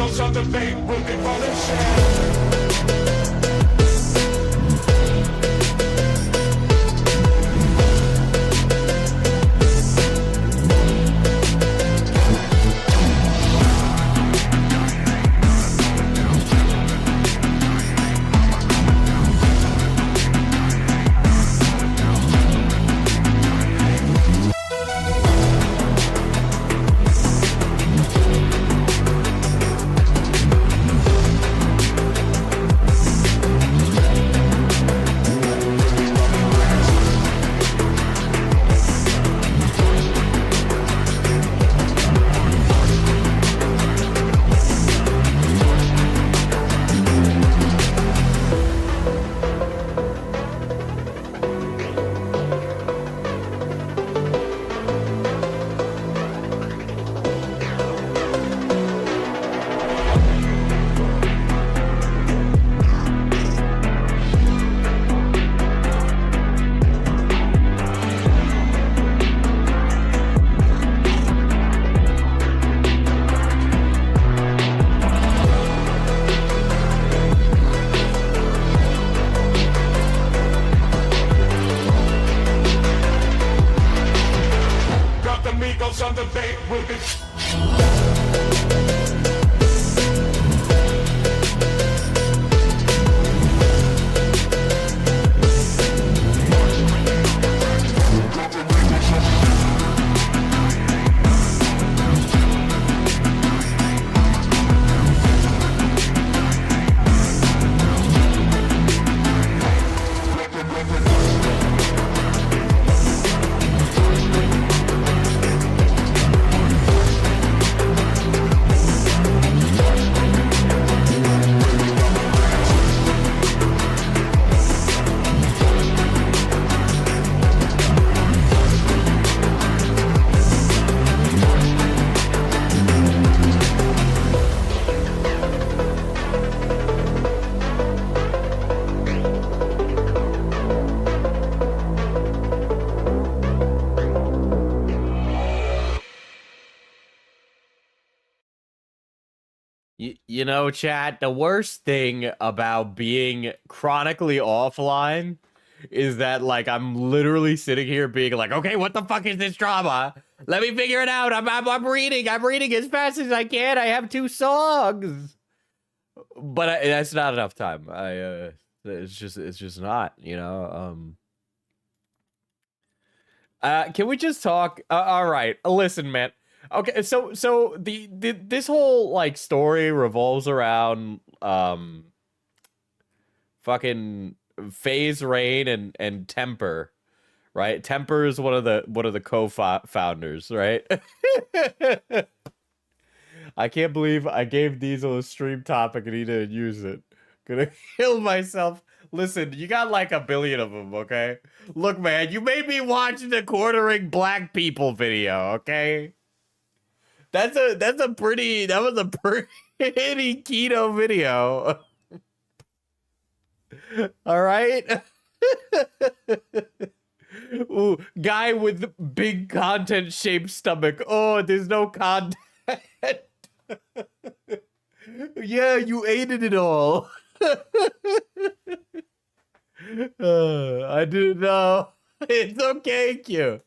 amigos on the bait will be polishing. Amigos on the bait will be. You know, chat, the worst thing about being chronically offline is that, like, I'm literally sitting here being like, okay, what the fuck is this drama? Let me figure it out. I'm reading as fast as I can. I have 2 songs. But that's not enough time. It's just not, you know? Can we just talk? All right, listen, man. Okay, so this whole like story revolves around fucking Faze, Rain, and Temper, right? Temper is one of the co-founders, right? I can't believe I gave Diesel a stream topic and he didn't use it. Gonna kill myself. Listen, you got like 1 billion of them, okay? Look, man, you made me watch the quartering black people video, okay? That was a pretty keto video. All right? Ooh, guy with big content shaped stomach. Oh, there's no content. Yeah, you ate it all. I didn't know. It's okay, Q.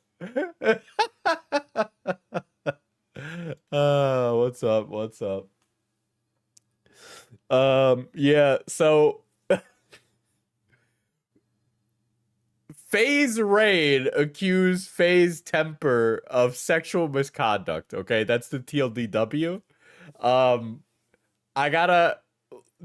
What's up? What's up? Yeah, so Faze Rain accused Faze Temper of sexual misconduct. Okay, that's the TLDW. I gotta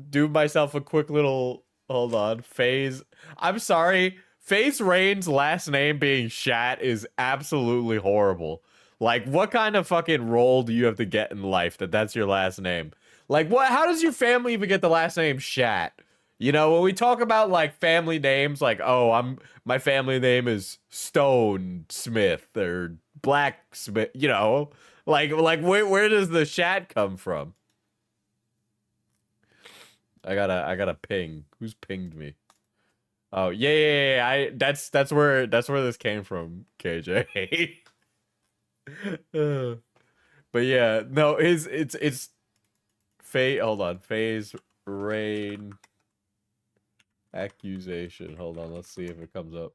do myself a quick little hold on. Faze. I'm sorry. Faze Rain's last name being Shat is absolutely horrible. Like, what kind of fucking role do you have to get in life that's your last name? Like, what? How does your family even get the last name Shat? You know, when we talk about like family names, like, oh, my family name is Stone Smith or Blacksmith. You know, like where does the Shat come from? I gotta ping. Who's pinged me? Oh yeah. That's where this came from, KJ. But yeah, no, it's hold on. Faze rain accusation. Hold on, let's see if it comes up.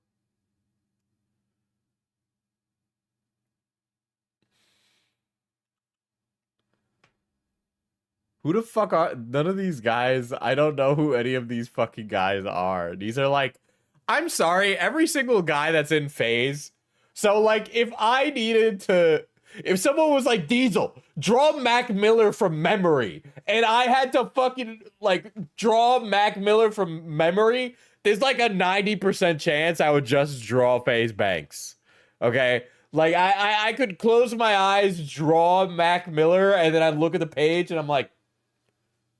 Who the fuck are none of these guys? I don't know who any of these fucking guys are. These are like, I'm sorry, every single guy that's in Faze. So like, if I needed to, if someone was like, Diesel, draw Mac Miller from memory, and I had to fucking like draw Mac Miller from memory, there's like a 90% chance I would just draw Faze Banks. Okay? Like I could close my eyes, draw Mac Miller, and then I'd look at the page and I'm like,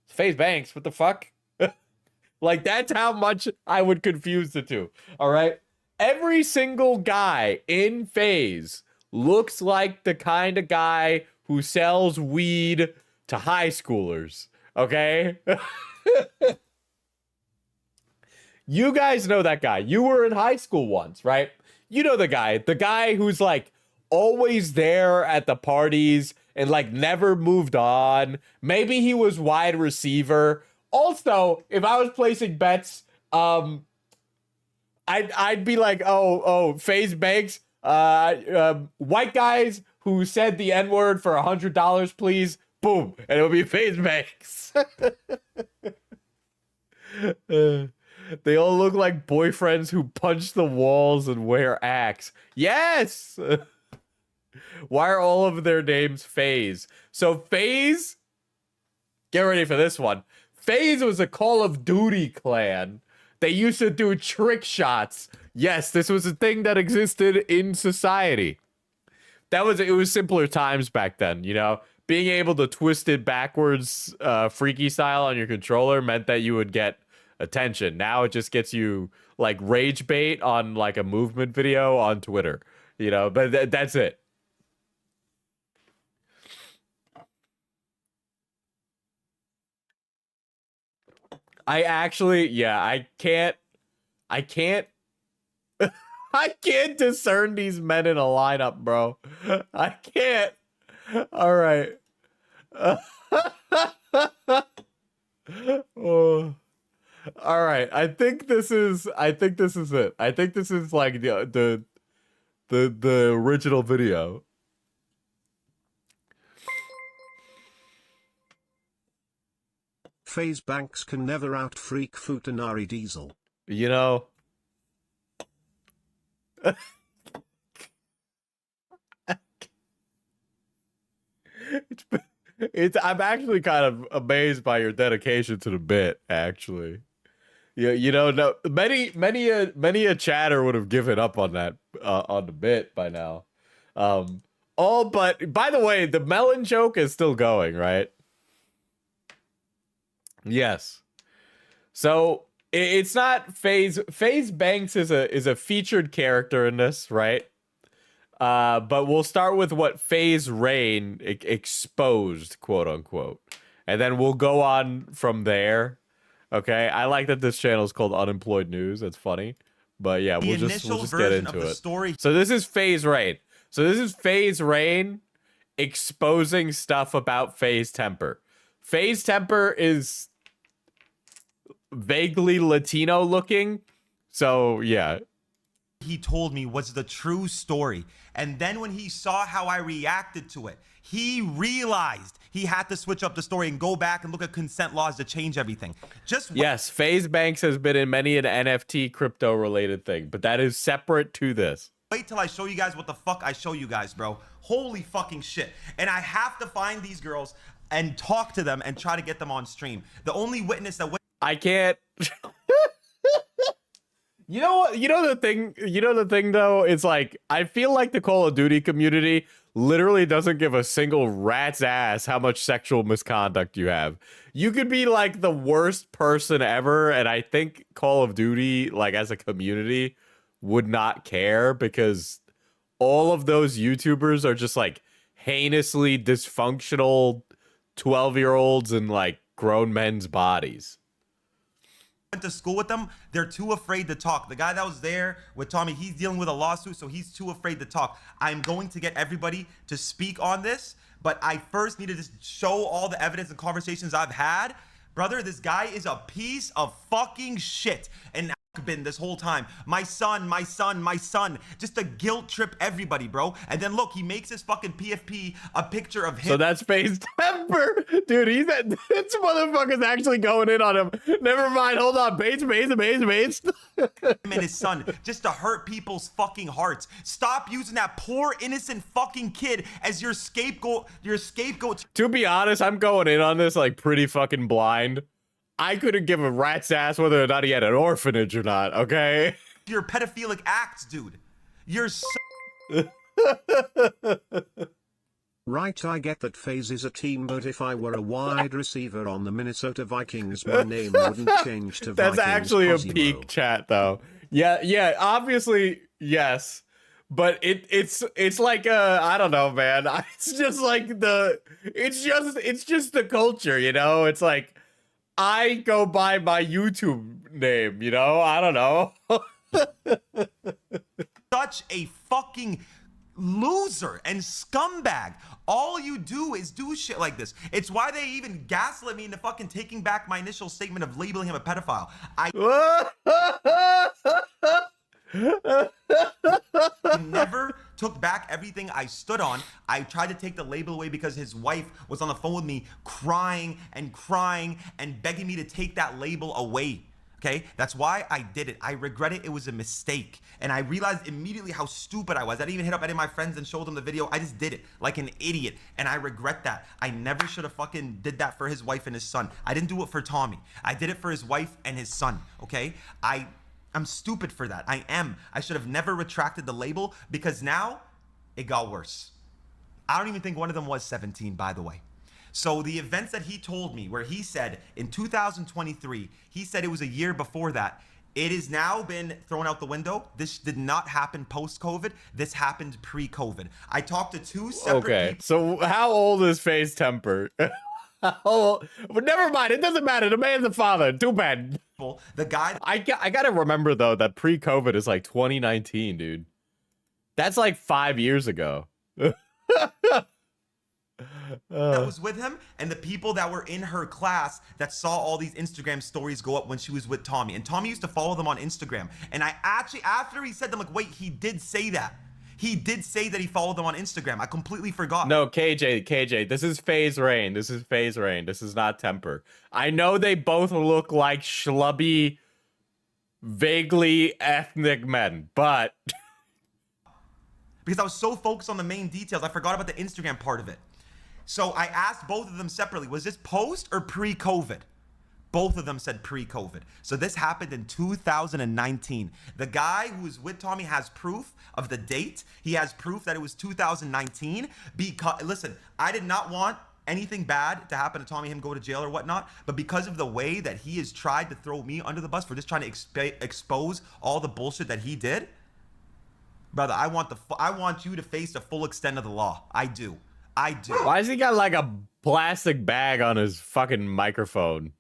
Faze Banks, what the fuck? Like, that's how much I would confuse the two. All right? Every single guy in Faze looks like the kind of guy who sells weed to high schoolers. Okay? You guys know that guy. You were in high school once, right? You know the guy who's like always there at the parties and like never moved on. Maybe he was wide receiver. Also, if I was placing bets, I'd be like, oh, Faze Banks, white guys who said the N-word for $100, please. Boom, and it would be Faze Banks. They all look like boyfriends who punch the walls and wear axe. Yes! Why are all of their names Faze? So Faze, get ready for this one. Faze was a Call of Duty clan. They used to do trick shots. Yes, this was a thing that existed in society. It was simpler times back then, you know? Being able to twist it backwards, freaky style on your controller meant that you would get attention. Now it just gets you like rage bait on like a movement video on Twitter, you know, but that's it. I can't I can't discern these men in a lineup, bro. I can't. All right. Oh. All right. I think this is it. I think this is like the original video. Faze Banks can never out-freak Futanari Diesel. You know, I'm actually kind of amazed by your dedication to the bit, actually. Yeah, you know, no, many a chatter would have given up on that on the bit by now. But by the way, the melon joke is still going, right? Yes. So it's not Faze. Faze Banks is a featured character in this, right? But we'll start with what Faze Rain exposed, quote unquote, and then we'll go on from there. Okay, I like that this channel is called Unemployed News. That's funny, but yeah, we'll just get into it. So this is Faze Rain. So this is Faze Rain exposing stuff about Faze Temper. Faze Temper is vaguely Latino looking, so yeah. He told me was the true story, and then when he saw how I reacted to it, he realized he had to switch up the story and go back and look at consent laws to change everything. Yes, Faze Banks has been in many an NFT crypto related thing, but that is separate to this. Wait till I show you guys what the fuck I show you guys, bro. Holy fucking shit. And I have to find these girls and talk to them and try to get them on stream. The only witness that I can't. You know what? You know the thing though, it's like I feel like the Call of Duty community literally doesn't give a single rat's ass how much sexual misconduct you have. You could be like the worst person ever, and I think Call of Duty, like as a community, would not care because all of those YouTubers are just like heinously dysfunctional 12-year-olds in like grown men's bodies. went to school with them, they're too afraid to talk. The guy that was there with Tommy, he's dealing with a lawsuit, so he's too afraid to talk. I'm going to get everybody to speak on this, but I first need to just show all the evidence and conversations I've had. Brother, this guy is a piece of fucking shit. And been this whole time, my son, just to guilt trip everybody, bro. And then look, he makes his fucking PFP a picture of him. So that's Faze temper, dude. This motherfucker's actually going in on him. Never mind. Hold on, Bates. Him and his son, just to hurt people's fucking hearts. Stop using that poor innocent fucking kid as your scapegoat. To be honest, I'm going in on this like pretty fucking blind. I couldn't give a rat's ass whether or not he had an orphanage or not, okay? Your pedophilic acts, dude. You're so... Right, I get that Faze is a team, but if I were a wide receiver on the Minnesota Vikings, my name wouldn't change to That's Vikings actually a Cosimo. peak chat, though. Yeah, obviously, yes. But it's like I don't know, man. It's just like it's just the culture, you know? It's like I go by my YouTube name, you know? I don't know. Such a fucking loser and scumbag. All you do is do shit like this. It's why they even gaslit me into fucking taking back my initial statement of labeling him a pedophile. I never took back everything I stood on. I tried to take the label away because his wife was on the phone with me crying and begging me to take that label away. Okay, that's why I did it. I regret it. It was a mistake. And I realized immediately how stupid I was. I didn't even hit up any of my friends and showed them the video. I just did it like an idiot. And I regret that. I never should have fucking did that for his wife and his son. I didn't do it for Tommy. I did it for his wife and his son, okay? I'm stupid for that. I am. I should have never retracted the label because now it got worse. I don't even think one of them was 17, by the way. So the events that he told me, where he said in 2023, he said it was a year before that. It has now been thrown out the window. This did not happen post-COVID. This happened pre-COVID. I talked to two separate people. So how old is Faze Temper? But never mind. It doesn't matter. The man's a father. Too bad. The guy. I gotta remember though that pre-COVID is like 2019, dude. That's like 5 years ago. That was with him and the people that were in her class that saw all these Instagram stories go up when she was with Tommy. And Tommy used to follow them on Instagram. And I actually, after he said them, like, wait, he did say that. He did say that he followed them on Instagram. I completely forgot. No, KJ, this is Faze Rain. This is Faze Rain. This is not Temper. I know they both look like schlubby, vaguely ethnic men, but... because I was so focused on the main details, I forgot about the Instagram part of it. So I asked both of them separately, was this post or pre-COVID? Both of them said pre-COVID. So this happened in 2019. The guy who was with Tommy has proof of the date. He has proof that it was 2019. Because, listen, I did not want anything bad to happen to Tommy, him go to jail or whatnot, but because of the way that he has tried to throw me under the bus for just trying to expose all the bullshit that he did, brother, I want you to face the full extent of the law. I do. Why has he got like a plastic bag on his fucking microphone?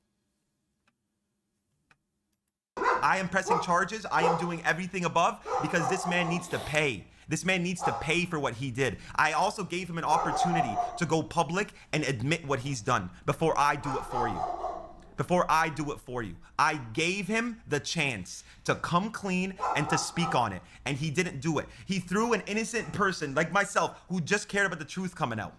I am pressing charges. I am doing everything above because this man needs to pay. This man needs to pay for what he did. I also gave him an opportunity to go public and admit what he's done before I do it for you. I gave him the chance to come clean and to speak on it, and he didn't do it. He threw an innocent person like myself who just cared about the truth coming out.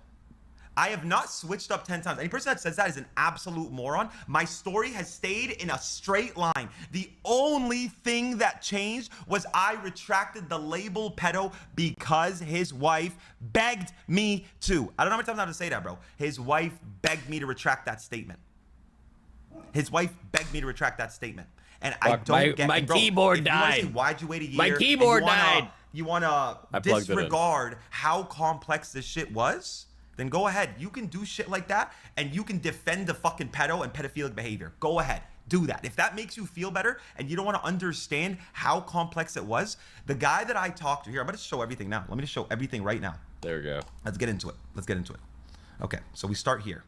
I have not switched up 10 times. Any person that says that is an absolute moron. My story has stayed in a straight line. The only thing that changed was I retracted the label pedo because his wife begged me to. I don't know how many times I have to say that, bro. His wife begged me to retract that statement. And I don't get my bro, keyboard died. Say, why'd you wait a year? My keyboard died. You wanna disregard how complex this shit was? Then go ahead. You can do shit like that, and you can defend the fucking pedo and pedophilic behavior. Go ahead. Do that. If that makes you feel better and you don't want to understand how complex it was, the guy that I talked to here, I'm going to show everything now. Let me just show everything right now. There we go. Let's get into it. Okay, so we start here.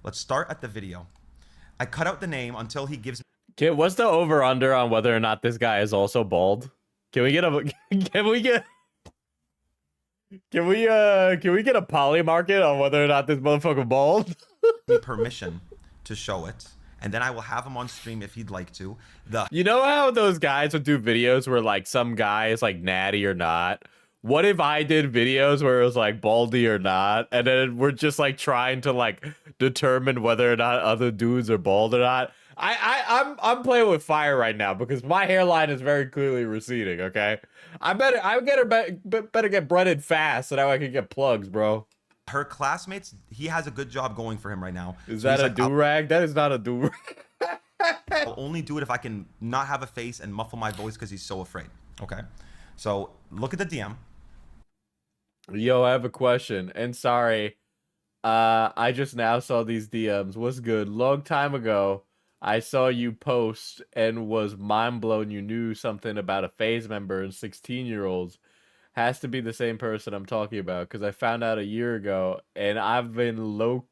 Let's start at the video. I cut out the name until he gives me What's the over under on whether or not this guy is also bald? Can we get a can we get a poly market on whether or not this motherfucker bald? Me permission to show it, and then I will have him on stream if he'd like to. You know how those guys would do videos where like some guy is like natty or not? What if I did videos where it was like baldy or not, and then we're just like trying to like determine whether or not other dudes are bald or not? I'm playing with fire right now because my hairline is very clearly receding. Okay, I better get breaded fast so that way I can get plugs, bro. Her classmates, he has a good job going for him right now. Is that a do-rag? That is not a do-rag. I'll only do it if I can not have a face and muffle my voice because he's so afraid. Okay, so look at the DM. Yo, I have a question. And sorry, I just now saw these DMs. What's good? Long time ago, I saw you post and was mind blown. You knew something about a Faze member and 16-year-olds. Has to be the same person I'm talking about because I found out a year ago, and I've low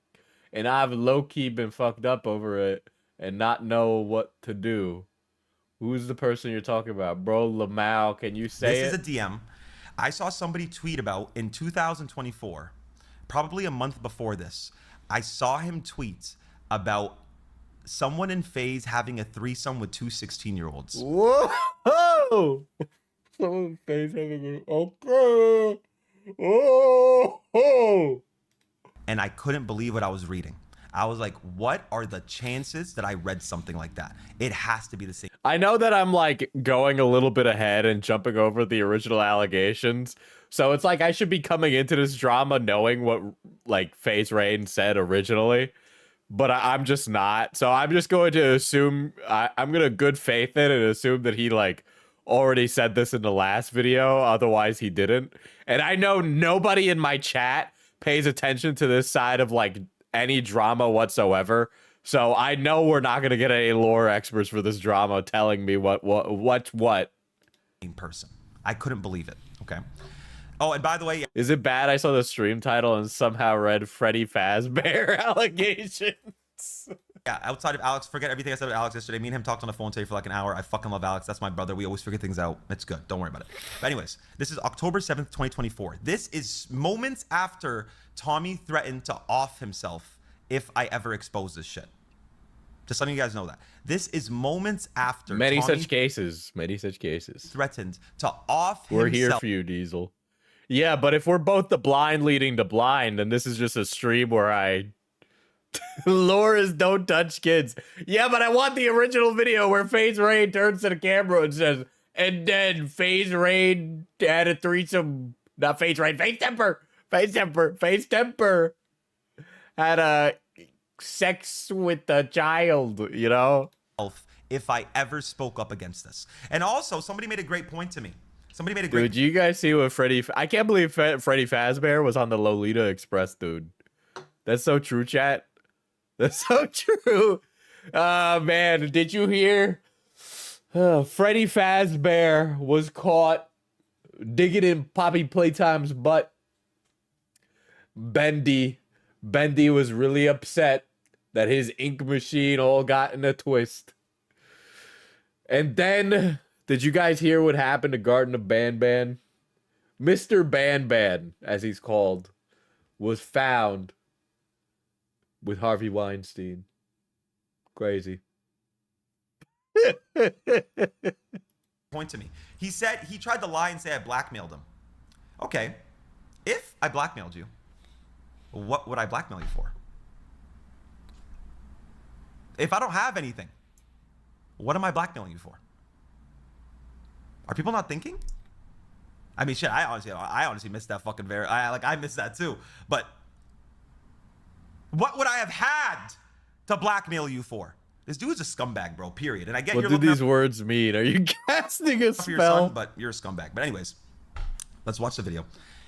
key been fucked up over it and not know what to do. Who's the person you're talking about, bro? Lamau, can you say This is a DM. I saw somebody tweet about in 2024, probably a month before this. I saw him tweet about someone in Faze having a threesome with two 16-year-olds. Whoa! Someone in Faze having a okay. Oh! And I couldn't believe what I was reading. I was like, what are the chances that I read something like that? It has to be the same. I know that I'm like going a little bit ahead and jumping over the original allegations. So it's like I should be coming into this drama knowing what like Faze Rain said originally. But I'm just not. So I'm just going to assume I'm going to good faith it and assume that he like already said this in the last video. Otherwise he didn't. And I know nobody in my chat pays attention to this side of like any drama whatsoever. So I know we're not going to get any lore experts for this drama telling me what. Same person. I couldn't believe it. Okay. Oh, and by the way, is it bad I saw the stream title and somehow read Freddy Fazbear allegations? Yeah, outside of Alex, forget everything I said about Alex yesterday. Me and him talked on the phone today for like an hour. I fucking love Alex. That's my brother. We always figure things out. It's good. Don't worry about it. But anyways, this is October 7th, 2024. This is moments after Tommy threatened to off himself if I ever expose this shit. Just letting you guys know that. This is moments after Many Tommy such cases. threatened to off We're himself. here for you, Diesel. Yeah, but if we're both the blind leading the blind, then this is just a stream where I... Lore is don't touch kids. Yeah, but I want the original video where Faze Rain turns to the camera and says, and then Faze Rain had a threesome. Not Faze Rain, Faze Temper had a sex with a child, you know? If I ever spoke up against this. And also, somebody made a great point to me. Somebody made a great... Dude, you guys see what Freddy... I can't believe Freddy Fazbear was on the Lolita Express, dude. That's so true, chat. That's so true. Man, did you hear? Freddy Fazbear was caught digging in Poppy Playtime's butt. Bendy was really upset that his ink machine all got in a twist. And then, did you guys hear what happened to Garden of Banban? Mr. Banban, as he's called, was found with Harvey Weinstein. Crazy. Point to me. He said he tried to lie and say I blackmailed him. Okay. If I blackmailed you, what would I blackmail you for? If I don't have anything, what am I blackmailing you for? Are people not thinking? I mean, shit, I honestly missed that fucking I missed that too. But what would I have had to blackmail you for? This dude's a scumbag, bro, period. And I get what do these words mean? Are you casting a spell? Your son, but you're a scumbag. But anyways, let's watch the video.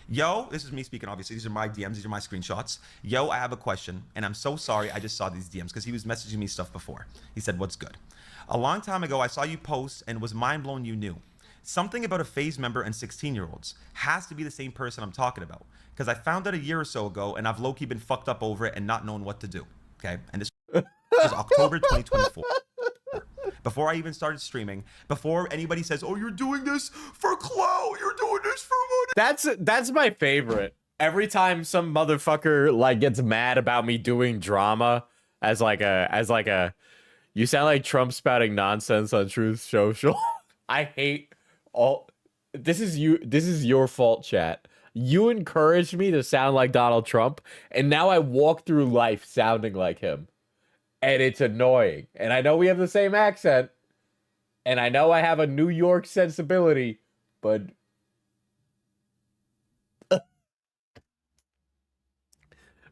Yo, this is me speaking, obviously. These are my DMs. These are my screenshots. Yo, I have a question, and I'm so sorry I just saw these DMs because he was messaging me stuff before. He said, what's good? A long time ago, I saw you post and was mind blown you knew. Something about a Faze member and 16-year-olds has to be the same person I'm talking about because I found out a year or so ago, and I've low-key been fucked up over it and not known what to do. Okay? And this was October 2024. before I even started streaming, before anybody says, "Oh, you're doing this for clout, you're doing this for money." That's my favorite. Every time some motherfucker like gets mad about me doing drama as like a you sound like Trump spouting nonsense on Truth Social. I hate all this is your fault, chat. You encouraged me to sound like Donald Trump, and now I walk through life sounding like him. And it's annoying. And I know we have the same accent, and I know I have a New York sensibility, but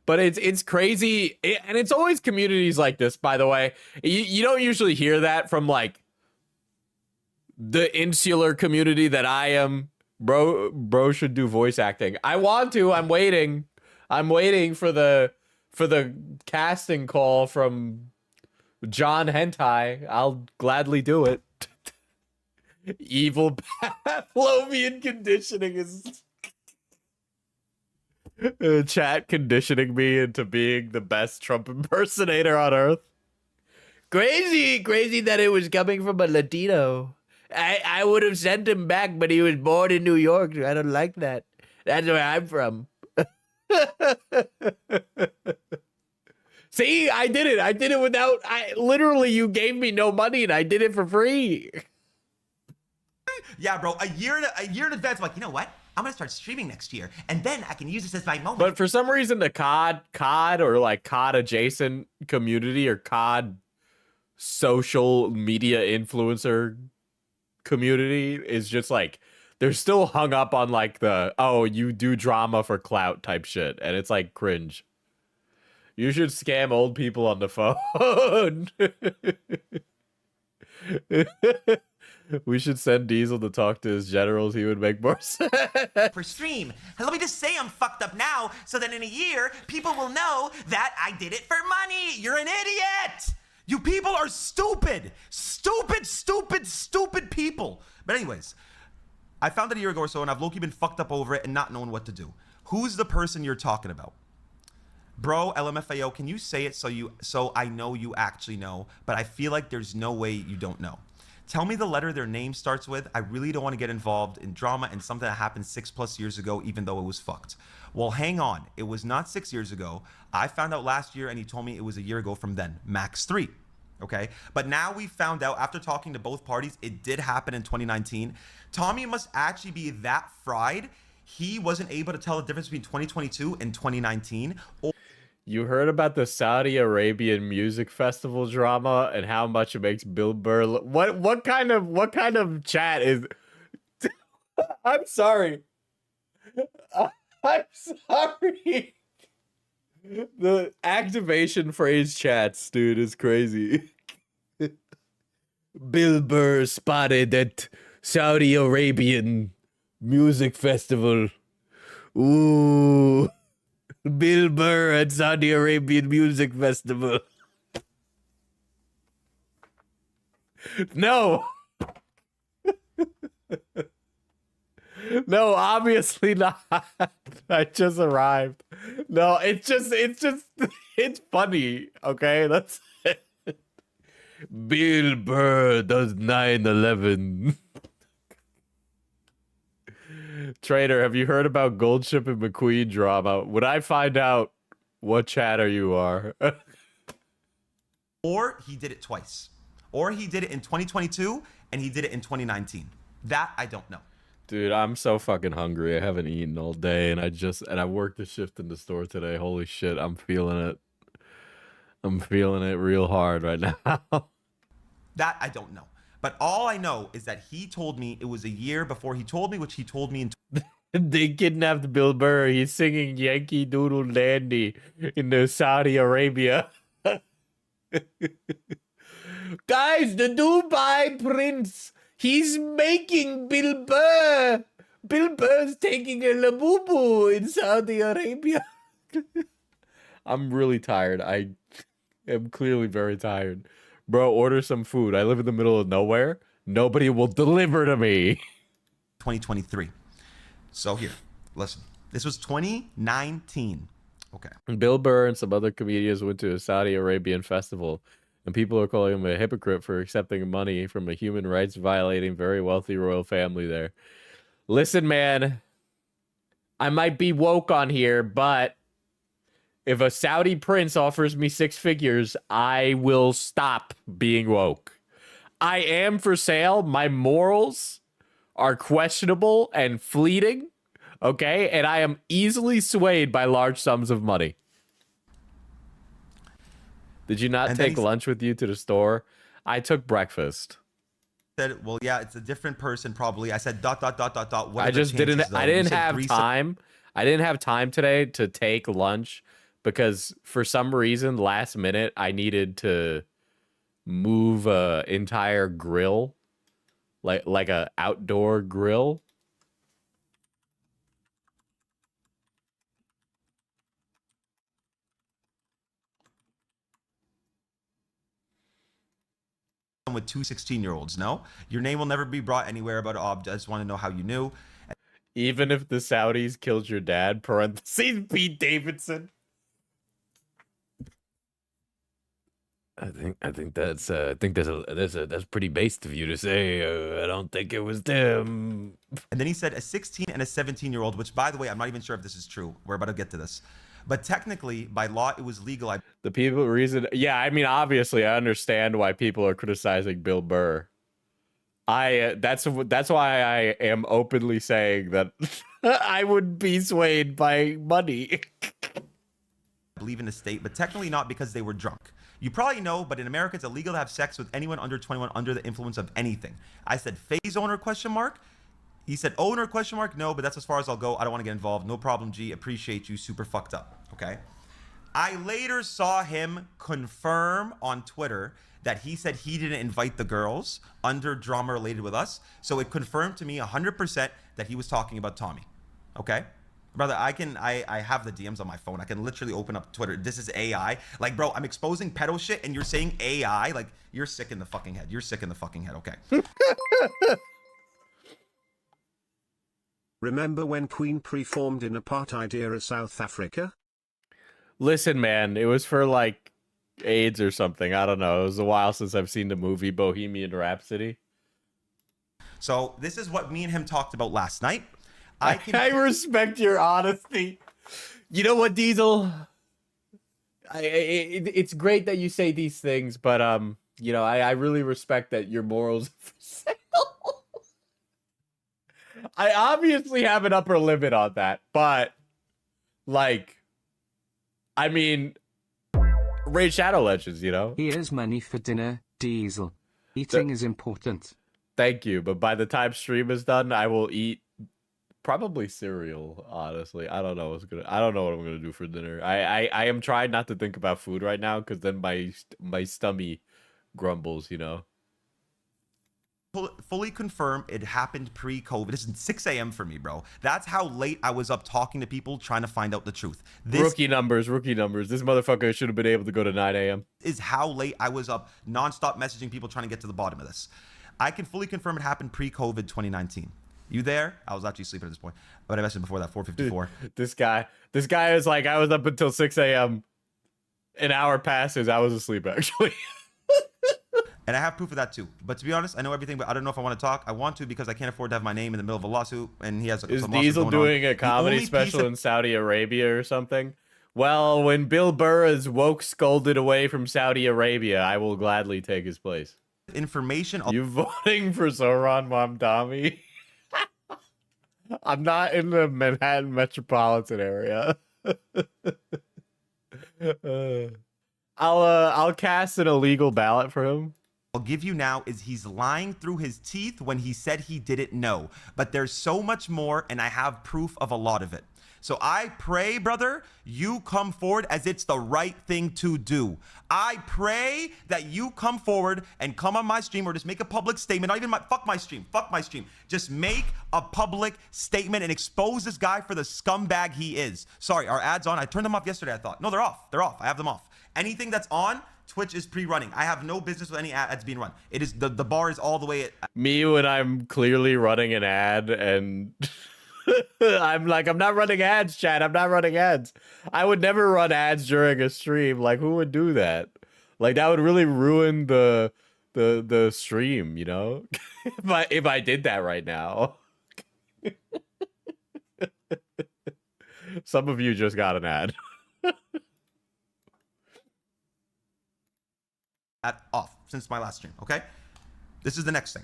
it's crazy, and it's always communities like this, by the way. You don't usually hear that from like the insular community that I am. Bro should do voice acting. I want to. I'm waiting for the casting call from John Hentai. I'll gladly do it. Evil Pavlovian conditioning is chat conditioning me into being the best Trump impersonator on earth. Crazy that it was coming from a Latino. I would have sent him back, but he was born in New York. I don't like that. That's where I'm from. See, I did it. I did it without. Literally, you gave me no money, and I did it for free. Yeah, bro. A year in advance, I'm like, you know what? I'm gonna start streaming next year, and then I can use this as my moment. But for some reason, the COD or like COD adjacent community or COD social media influencer community is just like they're still hung up on like the you do drama for clout type shit, and it's like cringe. You should scam old people on the phone. We should send Diesel to talk to his generals. He would make more sense. For stream. And let me just say I'm fucked up now, so that in a year, people will know that I did it for money. You're an idiot. You people are stupid. Stupid people. But anyways, I found it a year ago or so, and I've low-key been fucked up over it and not knowing what to do. Who's the person you're talking about? Bro, LMFAO, can you say it so I know you actually know, but I feel like there's no way you don't know. Tell me the letter their name starts with. I really don't want to get involved in drama and something that happened 6+ years ago, even though it was fucked. Well, hang on. It was not 6 years ago. I found out last year, and he told me it was a year ago from then, max 3. Okay? But now we found out, after talking to both parties, it did happen in 2019. Tommy must actually be that fried. He wasn't able to tell the difference between 2022 and 2019. You heard about the Saudi Arabian music festival drama and how much it makes Bill Burr what kind of chat is I'm sorry. I'm sorry. The activation phrase chats, dude, is crazy. Bill Burr spotted at Saudi Arabian music festival. Ooh. Bill Burr at Saudi Arabian Music Festival. No. No, obviously not. I just arrived. No, it's funny, okay? That's it. Bill Burr does 9/11. Trader, have you heard about Goldship and McQueen drama? Would I find out what chatter you are? Or he did it twice. Or he did it in 2022 and he did it in 2019. That I don't know. Dude, I'm so fucking hungry. I haven't eaten all day, and I worked a shift in the store today. Holy shit, I'm feeling it. I'm feeling it real hard right now. That I don't know. But all I know is that he told me it was a year before he told me, which he told me in... They kidnapped Bill Burr. He's singing Yankee Doodle Dandy in the Saudi Arabia. Guys, the Dubai Prince, he's making Bill Burr. Bill Burr's taking a labubu in Saudi Arabia. I'm really tired. I am clearly very tired. Bro, order some food. I live in the middle of nowhere. Nobody will deliver to me. 2023. So here, listen. This was 2019. Okay. Bill Burr and some other comedians went to a Saudi Arabian festival And people are calling him a hypocrite for accepting money from a human rights violating, very wealthy royal family there. Listen, man, I might be woke on here, but if a Saudi prince offers me 6 figures, I will stop being woke. I am for sale. My morals are questionable and fleeting, okay? And I am easily swayed by large sums of money. Did you not take lunch with you to the store? I took breakfast. Said, well, yeah, it's a different person probably. I said ... What I just didn't. I didn't have time. I didn't have time today to take lunch because for some reason, last minute, I needed to move a entire grill, like a outdoor grill. With 2 16-year-olds. No, your name will never be brought anywhere about I just want to know how you knew. Even if the Saudis killed your dad, parentheses, Pete Davidson. I think that's pretty based of you to say. I don't think it was them. And then he said a 16 and a 17-year-old, which, by the way, I'm not even sure if this is true. We're about to get to this. But technically, by law, it was legal. The people reason, yeah, I mean, obviously, I understand why people are criticizing Bill Burr. That's why I am openly saying that I would be swayed by money. I believe in the state, but technically not because they were drunk. You probably know, but in America, it's illegal to have sex with anyone under 21 under the influence of anything. I said, Faze owner, question mark? He said, owner, question mark? No, but that's as far as I'll go. I don't want to get involved. No problem, G. Appreciate you. Super fucked up. Okay. I later saw him confirm on Twitter that he said he didn't invite the girls under drama related with us. So it confirmed to me 100% that he was talking about Tommy. Okay. Brother, I have the DMs on my phone. I can literally open up Twitter. This is AI. Like, bro, I'm exposing pedo shit and you're saying AI. Like, you're sick in the fucking head. You're sick in the fucking head. Okay. Remember when Queen preformed in apartheid era South Africa? Listen, man, it was for like AIDS or something. I don't know. It was a while since I've seen the movie Bohemian Rhapsody. So this is what me and him talked about last night. I respect your honesty. You know what, Diesel? It's great that you say these things, but you know, I really respect that your morals are for sale. I obviously have an upper limit on that, but like, I mean, Raid Shadow Legends, you know? Here's money for dinner, Diesel. Eating is important. Thank you, but by the time stream is done, I will eat probably cereal, honestly. I don't know what I'm gonna do for dinner. I am trying not to think about food right now because then my stomach grumbles, you know. Fully confirm it happened pre-COVID. This is 6 a.m. for me, bro. That's how late I was up talking to people trying to find out the truth. Rookie numbers. This motherfucker should have been able to go to 9 a.m. Is how late I was up nonstop messaging people trying to get to the bottom of this. I can fully confirm it happened pre-COVID 2019. You there? I was actually sleeping at this point. But I messaged before that, 4:54. This guy is like, I was up until 6 a.m. An hour passes. I was asleep, actually. And I have proof of that too. But to be honest, I know everything, but I don't know if I want to talk. I want to because I can't afford to have my name in the middle of a lawsuit. And he has Is Diesel doing a comedy special in Saudi Arabia or something? Well, when Bill Burr is woke scolded away from Saudi Arabia, I will gladly take his place. Information. You voting for Zoran Mamdani? I'm not in the Manhattan metropolitan area. I'll cast an illegal ballot for him. I'll give you now is he's lying through his teeth when he said he didn't know. But there's so much more, and I have proof of a lot of it. So I pray, brother, you come forward as it's the right thing to do. I pray that you come forward and come on my stream or just make a public statement. Not even fuck my stream. Just make a public statement and expose this guy for the scumbag he is. Sorry, our ads on. I turned them off yesterday, I thought. No, they're off. They're off. I have them off. Anything that's on, Twitch is pre-running. I have no business with any ads being run. It is the bar is all the way at me when I'm clearly running an ad and I'm like, I'm not running ads, chat. I'm not running ads. I would never run ads during a stream. Like, who would do that? Like that would really ruin the stream, you know? if I did that right now. Some of you just got an ad. Off since my last stream, okay? This is the next thing.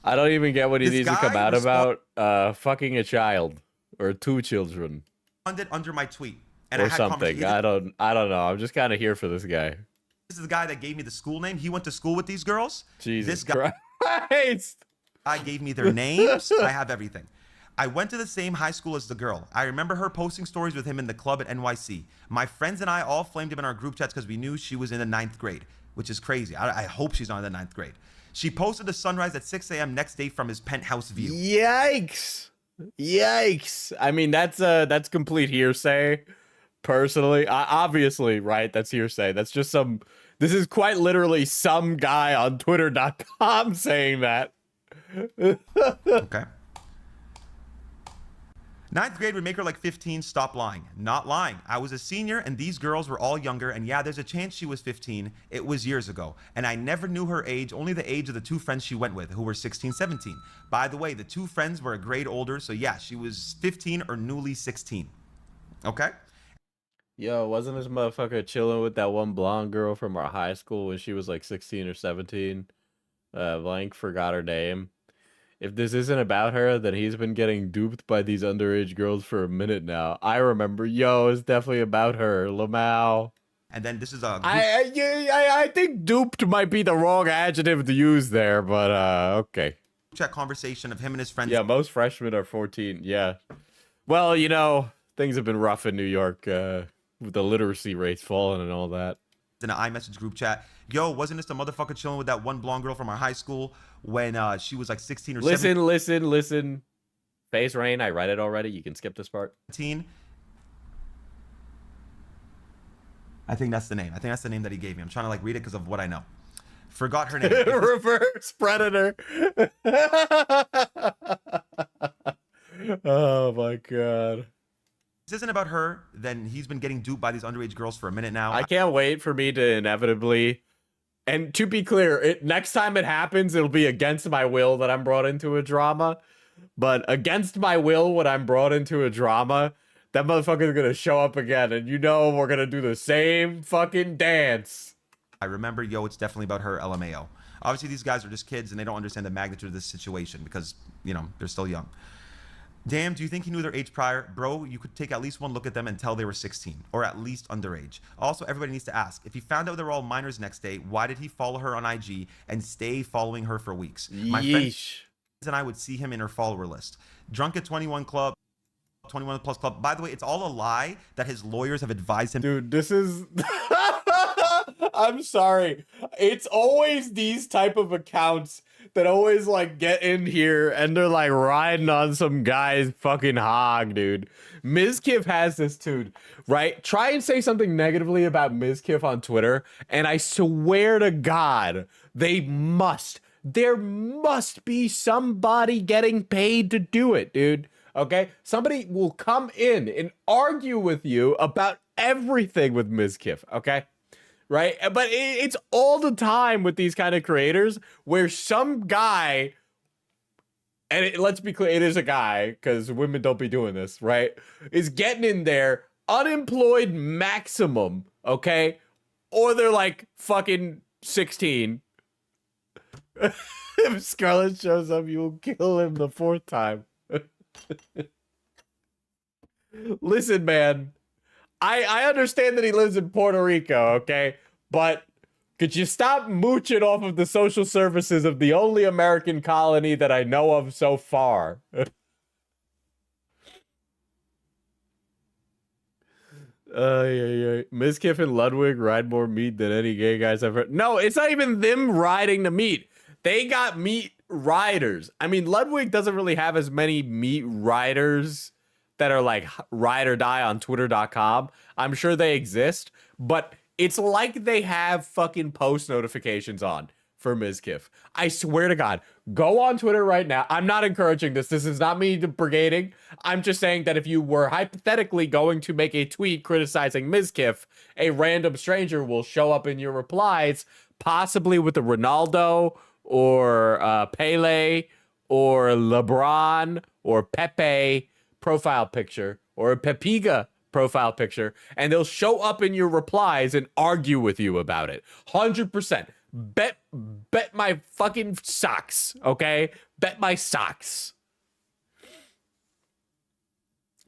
I don't even get what he This needs to come guy out about. Fucking a child or 2 children Responded under my tweet. And or I had something. conversations. I don't know. I'm just kind of here for this guy. This is the guy that gave me the school name. He went to school with these girls. Jesus This guy Christ. gave me their names. I have everything. I went to the same high school as the girl. I remember her posting stories with him in the club at NYC. My friends and I all flamed him in our group chats because we knew she was in the 9th grade, which is crazy. I hope she's not in the 9th grade. She posted the sunrise at 6 a.m. next day from his penthouse view. Yikes. Yikes. I mean, that's complete hearsay. Personally, obviously, right? That's hearsay. That's just this is quite literally some guy on twitter.com saying that. Okay. 9th grade would make her like 15. Stop lying. Not lying. I was a senior and these girls were all younger. And yeah, there's a chance she was 15. It was years ago. And I never knew her age, only the age of the 2 friends she went with, who were 16, 17. By the way, the 2 friends were a grade older. So yeah, she was 15 or newly 16. Okay? Yo, wasn't this motherfucker chilling with that one blonde girl from our high school when she was like 16 or 17? Blank forgot her name. If this isn't about her, then he's been getting duped by these underage girls for a minute now. I remember. Yo, it's definitely about her. Lamau. And then this is a I think duped might be the wrong adjective to use there, but okay. chat conversation of him and his friends. Yeah, most freshmen are 14. Yeah. Well, you know, things have been rough in New York with the literacy rates falling and all that. In an iMessage group chat. Yo, wasn't this the motherfucker chilling with that one blonde girl from our high school when she was like 16 or 17? Listen. Faze Rain, I read it already. You can skip this part. I think that's the name. I think that's the name that he gave me. I'm trying to like read it because of what I know. Forgot her name. Reverse predator. Oh my god. This isn't about her, then he's been getting duped by these underage girls for a minute now. I can't wait for me to inevitably, and to be clear, next time it happens, it'll be against my will that I'm brought into a drama. But against my will, when I'm brought into a drama, that motherfucker's gonna show up again, and you know we're gonna do the same fucking dance. I remember, yo, it's definitely about her, LMAO. Obviously, these guys are just kids, and they don't understand the magnitude of this situation because, you know, they're still young. Damn, do you think he knew their age prior? Bro, you could take at least one look at them and tell they were 16, or at least underage. Also, everybody needs to ask, if he found out they were all minors next day, why did he follow her on IG and stay following her for weeks? My friends and I would see him in her follower list. Drunk at 21 Club, 21 Plus Club. By the way, it's all a lie that his lawyers have advised him. Dude, this is... I'm sorry. It's always these type of accounts that always like get in here and they're like riding on some guy's fucking hog, dude. Mizkif has this dude, right? Try and say something negatively about Mizkif on Twitter, and I swear to God, there must be somebody getting paid to do it, dude. Okay? Somebody will come in and argue with you about everything with Mizkif, okay? Right? But it's all the time with these kind of creators where some guy, and let's be clear, it is a guy because women don't be doing this, right? Is getting in there, unemployed maximum, okay? Or they're like fucking 16. If Scarlett shows up, you'll kill him the 4th time. Listen, man. I understand that he lives in Puerto Rico, okay? But could you stop mooching off of the social services of the only American colony that I know of so far? Mizkif and Ludwig ride more meat than any gay guys I've heard. No, it's not even them riding the meat. They got meat riders. I mean, Ludwig doesn't really have as many meat riders that are like ride or die on twitter.com. I'm sure they exist, but it's like they have fucking post notifications on for Mizkif. I swear to God, go on Twitter right now. I'm not encouraging this. This is not me brigading. I'm just saying that if you were hypothetically going to make a tweet criticizing Mizkif, a random stranger will show up in your replies, possibly with a Ronaldo or Pele or LeBron or Pepe profile picture or a Pepiga profile picture, and they'll show up in your replies and argue with you about it. 100%. Bet my fucking socks, okay? Bet my socks.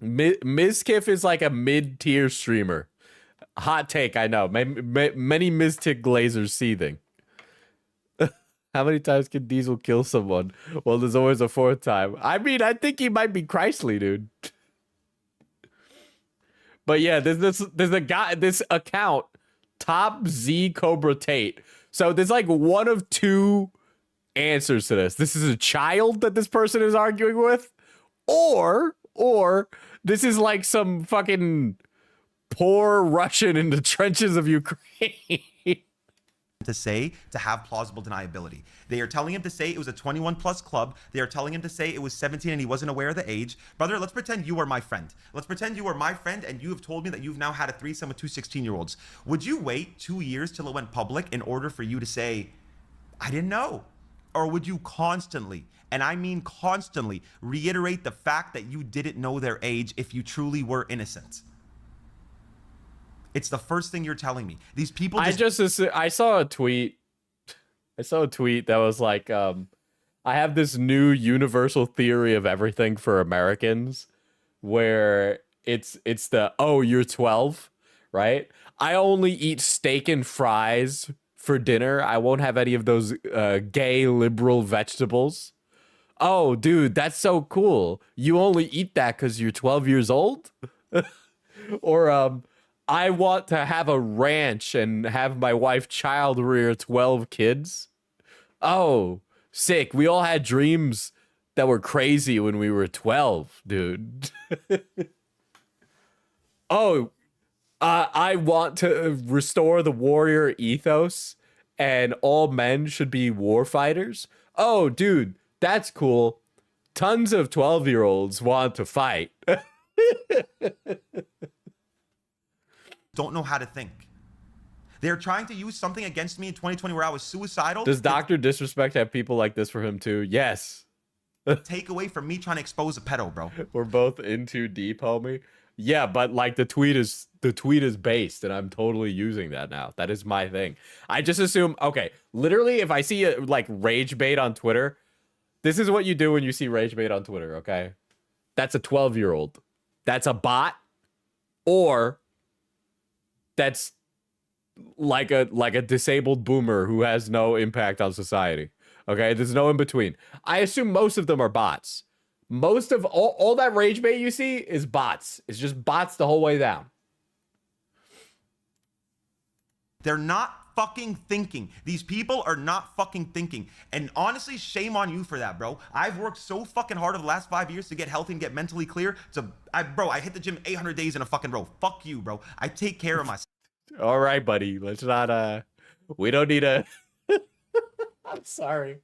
Mizkif is like a mid-tier streamer. Hot take, I know. Many Mizkif glazers seething. How many times can Diesel kill someone? Well, there's always a fourth time. I mean, I think he might be Christly, dude. But yeah, there's a guy, this account, Top Z Cobra Tate. So there's like one of two answers to this. This is a child that this person is arguing with, or this is like some fucking poor Russian in the trenches of Ukraine. To say to have plausible deniability. They are telling him to say it was a 21 plus club. They are telling him to say it was 17 and he wasn't aware of the age. Brother, let's pretend you are my friend. Let's pretend you are my friend and you have told me that you've now had a threesome with two 16-year-olds. Would you wait 2 years till it went public in order for you to say, I didn't know? Or would you constantly, and I mean constantly, reiterate the fact that you didn't know their age if you truly were innocent? It's the first thing you're telling me. These people I saw a tweet. That was like, I have this new universal theory of everything for Americans where it's the, oh, you're 12, right? I only eat steak and fries for dinner. I won't have any of those gay liberal vegetables. Oh, dude, that's so cool. You only eat that because you're 12 years old? Or, I want to have a ranch and have my wife child rear 12 kids. Oh, sick. We all had dreams that were crazy when we were 12, dude. Oh, I want to restore the warrior ethos and all men should be war fighters. Oh, dude, that's cool. Tons of 12-year-olds want to fight. don't know how to think. They're trying to use something against me in 2020 where I was suicidal. Does Dr. Disrespect have people like this for him too? Yes. Take away from me trying to expose a pedo, bro. We're both in too deep, homie. Yeah, but like the tweet is based, and I'm totally using that now. That is my thing. I just assume, okay, literally if I see a like rage bait on Twitter, this is what you do when you see rage bait on Twitter, okay? That's a 12-year-old. That's a bot, or that's like a disabled boomer who has no impact on society. Okay, there's no in between. I assume most of them are bots. Most of all that rage bait you see is bots. It's just bots the whole way down. They're not fucking thinking. These people are not fucking thinking. And honestly, shame on you for that, bro. I've worked so fucking hard over the last 5 years to get healthy and get mentally clear. Bro, I hit the gym 800 days in a fucking row. Fuck you, bro. I take care of myself. All right, buddy. Let's not, we don't need a... I'm sorry.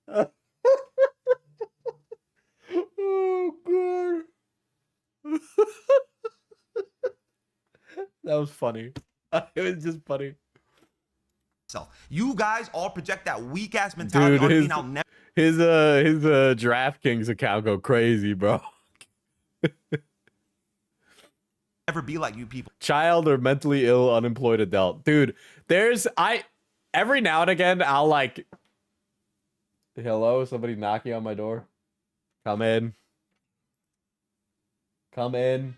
Oh, God. That was funny. It was just funny. You guys all project that weak ass mentality on me, and I'll never. His DraftKings account go crazy, bro. Never be like you people. Child or mentally ill unemployed adult, dude. Every now and again I'll like, hello, somebody knocking on my door. Come in. Come in.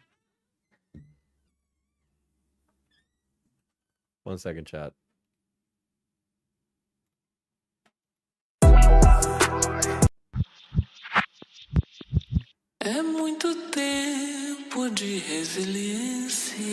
1 second, chat. É muito tempo de resiliência.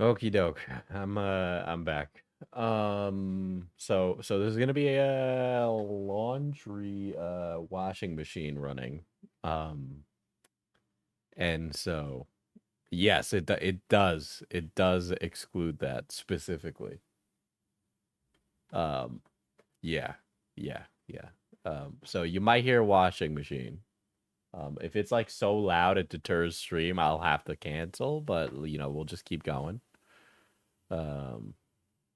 Okie doke. I'm back. So there's gonna be a laundry washing machine running. And so yes, it does exclude that specifically. Yeah, yeah. So you might hear washing machine. If it's like so loud it deters stream, I'll have to cancel, but you know, we'll just keep going.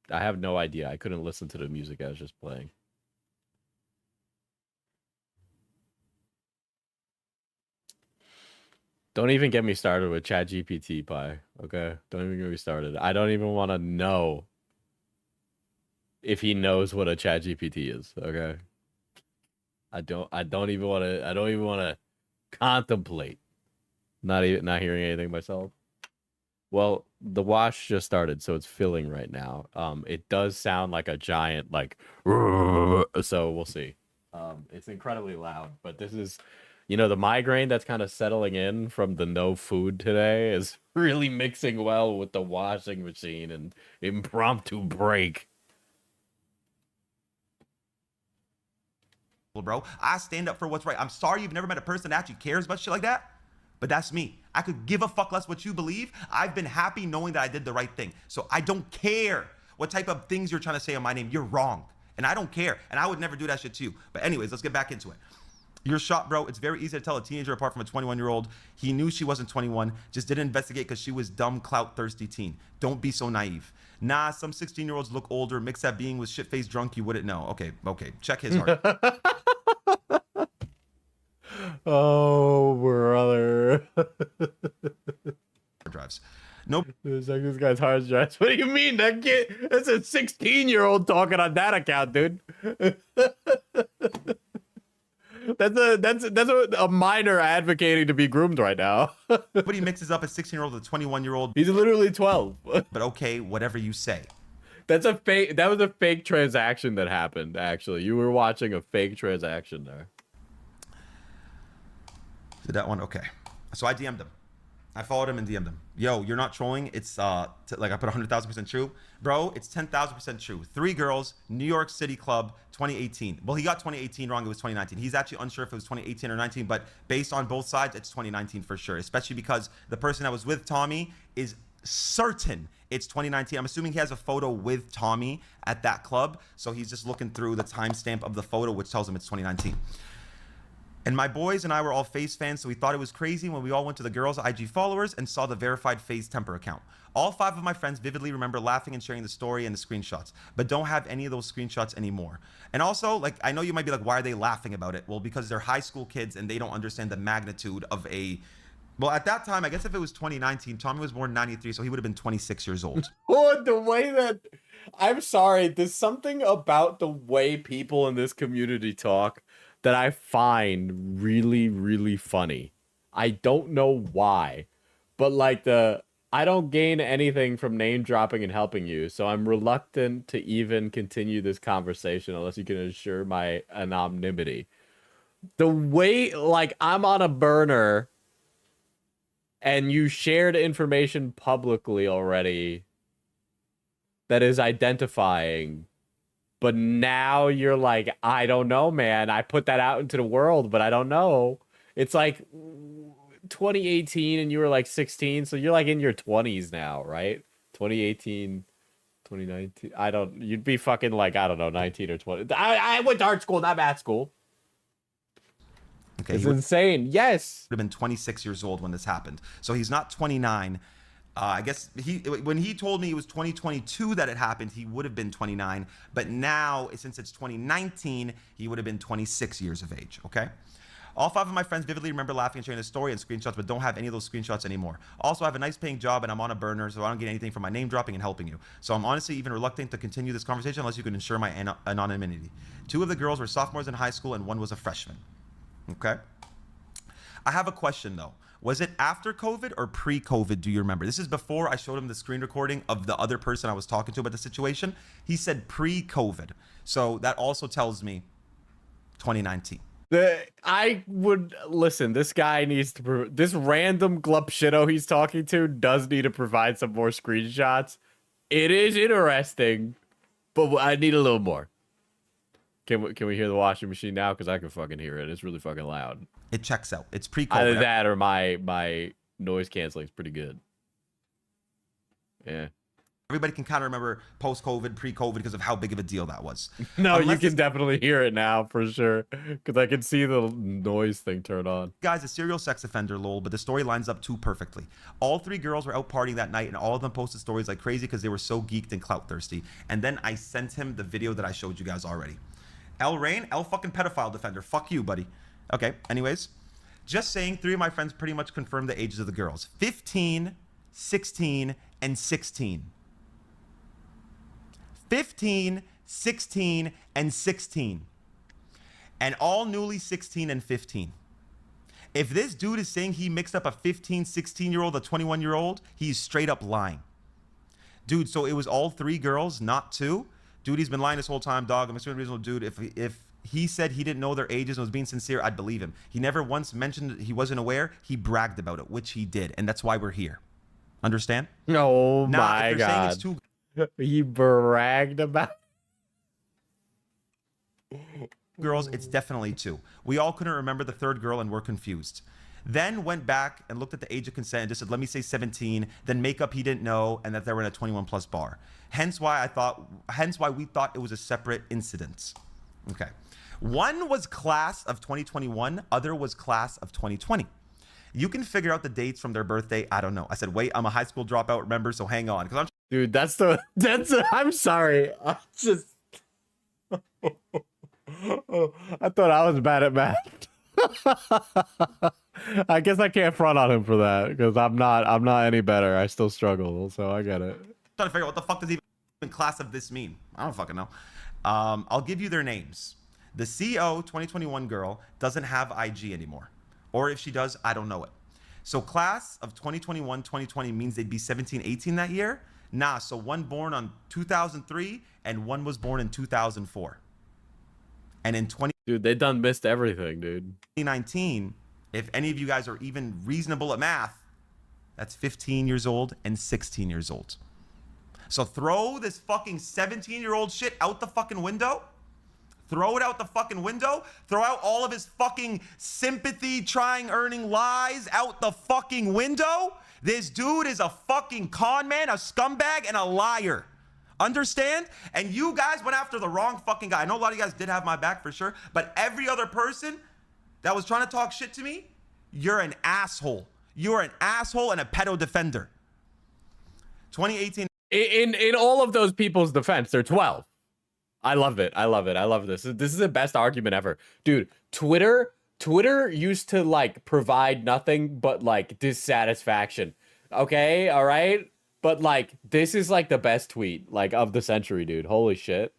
I have no idea. I couldn't listen to the music I was just playing. Don't even get me started with ChatGPT, Pi. Okay? Don't even get me started. I don't even want to know if he knows what a ChatGPT is, okay? I don't even want to contemplate not hearing anything myself. Well, the wash just started, so it's filling right now. It does sound like a giant, like, so we'll see. It's incredibly loud, but this is, you know, the migraine that's kind of settling in from the no food today is really mixing well with the washing machine and impromptu break. Bro, I stand up for what's right. I'm sorry you've never met a person that actually cares about shit like that, but that's me. I could give a fuck less what you believe. I've been happy knowing that I did the right thing. So I don't care what type of things you're trying to say on my name. You're wrong. And I don't care. And I would never do that shit to you. But anyways, let's get back into it. You're shot, bro. It's very easy to tell a teenager apart from a 21-year-old. He knew she wasn't 21, just didn't investigate because she was dumb, clout-thirsty teen. Don't be so naive. Nah, some 16-year-olds look older. Mix that being with shit-faced drunk, you wouldn't know. Okay. Check his heart. Oh, brother. Drives. Nope. It's like this guy's hard drives. What do you mean? That kid, that's a 16-year-old talking on that account, dude. That's a minor advocating to be groomed right now. But he mixes up a 16-year-old with a 21-year-old. He's literally 12. But okay, whatever you say. That's a fake. That was a fake transaction that happened. Actually, you were watching a fake transaction there. Did that one? Okay. So I DM'd him. I followed him and DM'd him. Yo, you're not trolling. It's like I put 100,000% true. Bro, it's 10,000% true. 3 girls, New York City Club, 2018. Well, he got 2018 wrong. It was 2019. He's actually unsure if it was 2018 or 19, but based on both sides, it's 2019 for sure, especially because the person that was with Tommy is certain it's 2019. I'm assuming he has a photo with Tommy at that club, so he's just looking through the timestamp of the photo, which tells him it's 2019. And my boys and I were all Faze fans, so we thought it was crazy when we all went to the girls' IG followers and saw the verified Faze Temper account. All 5 of my friends vividly remember laughing and sharing the story and the screenshots, but don't have any of those screenshots anymore. And also, like, I know you might be like, why are they laughing about it? Well, because they're high school kids and they don't understand the magnitude of a... Well, at that time, I guess if it was 2019, Tommy was born in 93, so he would have been 26 years old. Oh, the way that... I'm sorry, there's something about the way people in this community talk that I find really, really funny. I don't know why, but like I don't gain anything from name dropping and helping you, so I'm reluctant to even continue this conversation unless you can assure my anonymity. The way, like, I'm on a burner and you shared information publicly already that is identifying, but now you're like, I don't know, man. I put that out into the world, but I don't know. It's like 2018 and you were like 16, so you're like in your 20s now, right? 2018, 2019. You'd be fucking like, I don't know, 19 or 20. I went to art school, not math school. Okay, it's insane. Yes. Would have been 26 years old when this happened. So he's not 29. I guess when he told me it was 2022 that it happened, he would have been 29. But now, since it's 2019, he would have been 26 years of age, okay? All 5 of my friends vividly remember laughing and sharing the story and screenshots, but don't have any of those screenshots anymore. Also, I have a nice paying job and I'm on a burner, so I don't get anything from my name dropping and helping you. So I'm honestly even reluctant to continue this conversation unless you can ensure my anonymity. 2 of the girls were sophomores in high school and 1 was a freshman, okay? I have a question though. Was it after COVID or pre-COVID, do you remember? This is before I showed him the screen recording of the other person I was talking to about the situation. He said pre-COVID. So that also tells me 2019. I would listen. This guy needs to. This random glupshido he's talking to does need to provide some more screenshots. It is interesting, but I need a little more. Can we hear the washing machine now? Because I can fucking hear it. It's really fucking loud. It checks out. It's pre-COVID. Either that or my noise canceling is pretty good. Yeah. Everybody can kind of remember post-COVID, pre-COVID because of how big of a deal that was. No, Unless you can definitely hear it now for sure. Because I can see the noise thing turn on. Guy's a serial sex offender, lol, but the story lines up too perfectly. All 3 girls were out partying that night, and all of them posted stories like crazy because they were so geeked and clout thirsty. And then I sent him the video that I showed you guys already. L Rain, L fucking pedophile defender. Fuck you, buddy. Okay, anyways. Just saying, 3 of my friends pretty much confirmed the ages of the girls. 15, 16, and 16. 15, 16, and 16. And all newly 16 and 15. If this dude is saying he mixed up a 15, 16-year-old, a 21-year-old, he's straight up lying. Dude, so it was all 3 girls, not 2? Dude, he's been lying this whole time, dog. I'm assuming reasonable dude. If he said he didn't know their ages and was being sincere, I'd believe him. He never once mentioned he wasn't aware. He bragged about it, which he did. And that's why we're here. Understand? Oh now, my if they're saying god. it's 2 He bragged about. girls, it's definitely 2. We all couldn't remember the 3rd girl and were confused. Then went back and looked at the age of consent and just said, let me say 17, then make up he didn't know and that they were in a 21 plus bar. Hence why we thought it was a separate incident. Okay. One was class of 2021, other was class of 2020. You can figure out the dates from their birthday. I don't know. I said, wait, I'm a high school dropout, remember? So hang on. Because Dude, I'm sorry. I just. I thought I was bad at math. I guess I can't front on him for that because I'm not any better. I still struggle, so I get it. trying to figure out what the fuck does even class of this mean. I don't fucking know. I'll give you their names. The CO 2021 girl doesn't have IG anymore. Or if she does, I don't know it. So class of 2021, 2020 means they'd be 17, 18 that year? Nah, so one born on 2003 and one was born in 2004. And in Dude, they done missed everything, dude. 2019, if any of you guys are even reasonable at math, that's 15 years old and 16 years old. So throw this fucking 17-year-old shit out the fucking window. Throw it out the fucking window. Throw out all of his fucking sympathy, trying, earning lies out the fucking window. This dude is a fucking con man, a scumbag, and a liar. Understand? And you guys went after the wrong fucking guy. I know a lot of you guys did have my back for sure, but every other person that was trying to talk shit to me, you're an asshole. You're an asshole and a pedo defender. 2018. In all of those people's defense, they're 12. I love it. I love it. I love this. This is the best argument ever. Dude, Twitter used to like provide nothing but like dissatisfaction. Okay, all right? But like this is like the best tweet like of the century, dude. Holy shit.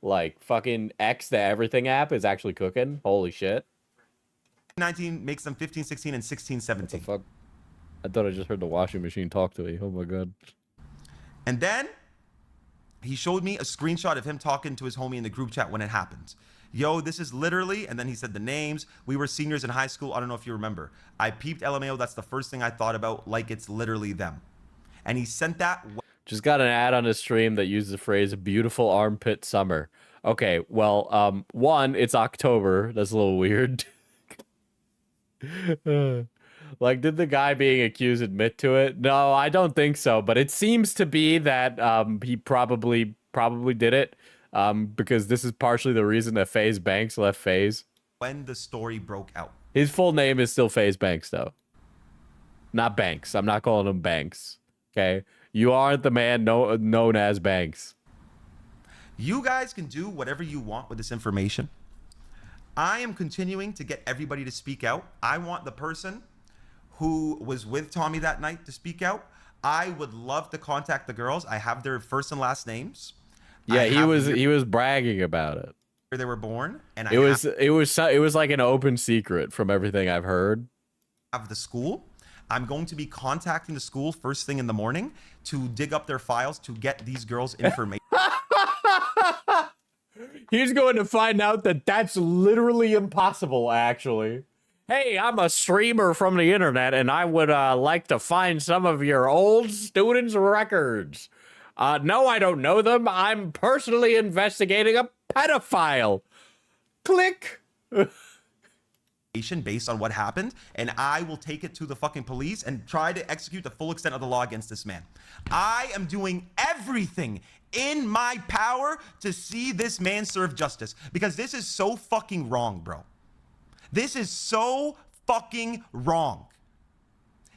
Like fucking X, the everything app, is actually cooking. Holy shit. 19 makes them 15, 16, and 16, 17. What the fuck? I thought I just heard the washing machine talk to me. Oh my god. And then he showed me a screenshot of him talking to his homie in the group chat when it happened. Yo, this is literally, and then he said the names. We were seniors in high school. I don't know if you remember. I peeped LMAO. That's the first thing I thought about, like it's literally them. And he sent that. Just got an ad on his stream that uses the phrase beautiful armpit summer. Okay, well, one, it's October. That's a little weird. Like, did the guy being accused admit to it? No, I don't think so. But it seems to be that he probably did it because this is partially the reason that Faze Banks left Faze. When the story broke out. His full name is still Faze Banks, though. Not Banks. I'm not calling him Banks. Okay? You aren't the man known as Banks. You guys can do whatever you want with this information. I am continuing to get everybody to speak out. I want the person who was with Tommy that night to speak out. I would love to contact the girls. I have their first and last names. Yeah, he was bragging about it. Where they were born, and it was like an open secret from everything I've heard. Of the school. I'm going to be contacting the school first thing in the morning to dig up their files to get these girls information. He's going to find out that that's literally impossible, actually. Hey, I'm a streamer from the internet, and I would like to find some of your old students' records. No, I don't know them. I'm personally investigating a pedophile. Click. Based on what happened, and I will take it to the fucking police and try to execute the full extent of the law against this man. I am doing everything in my power to see this man serve justice, because this is so fucking wrong, bro. This is so fucking wrong.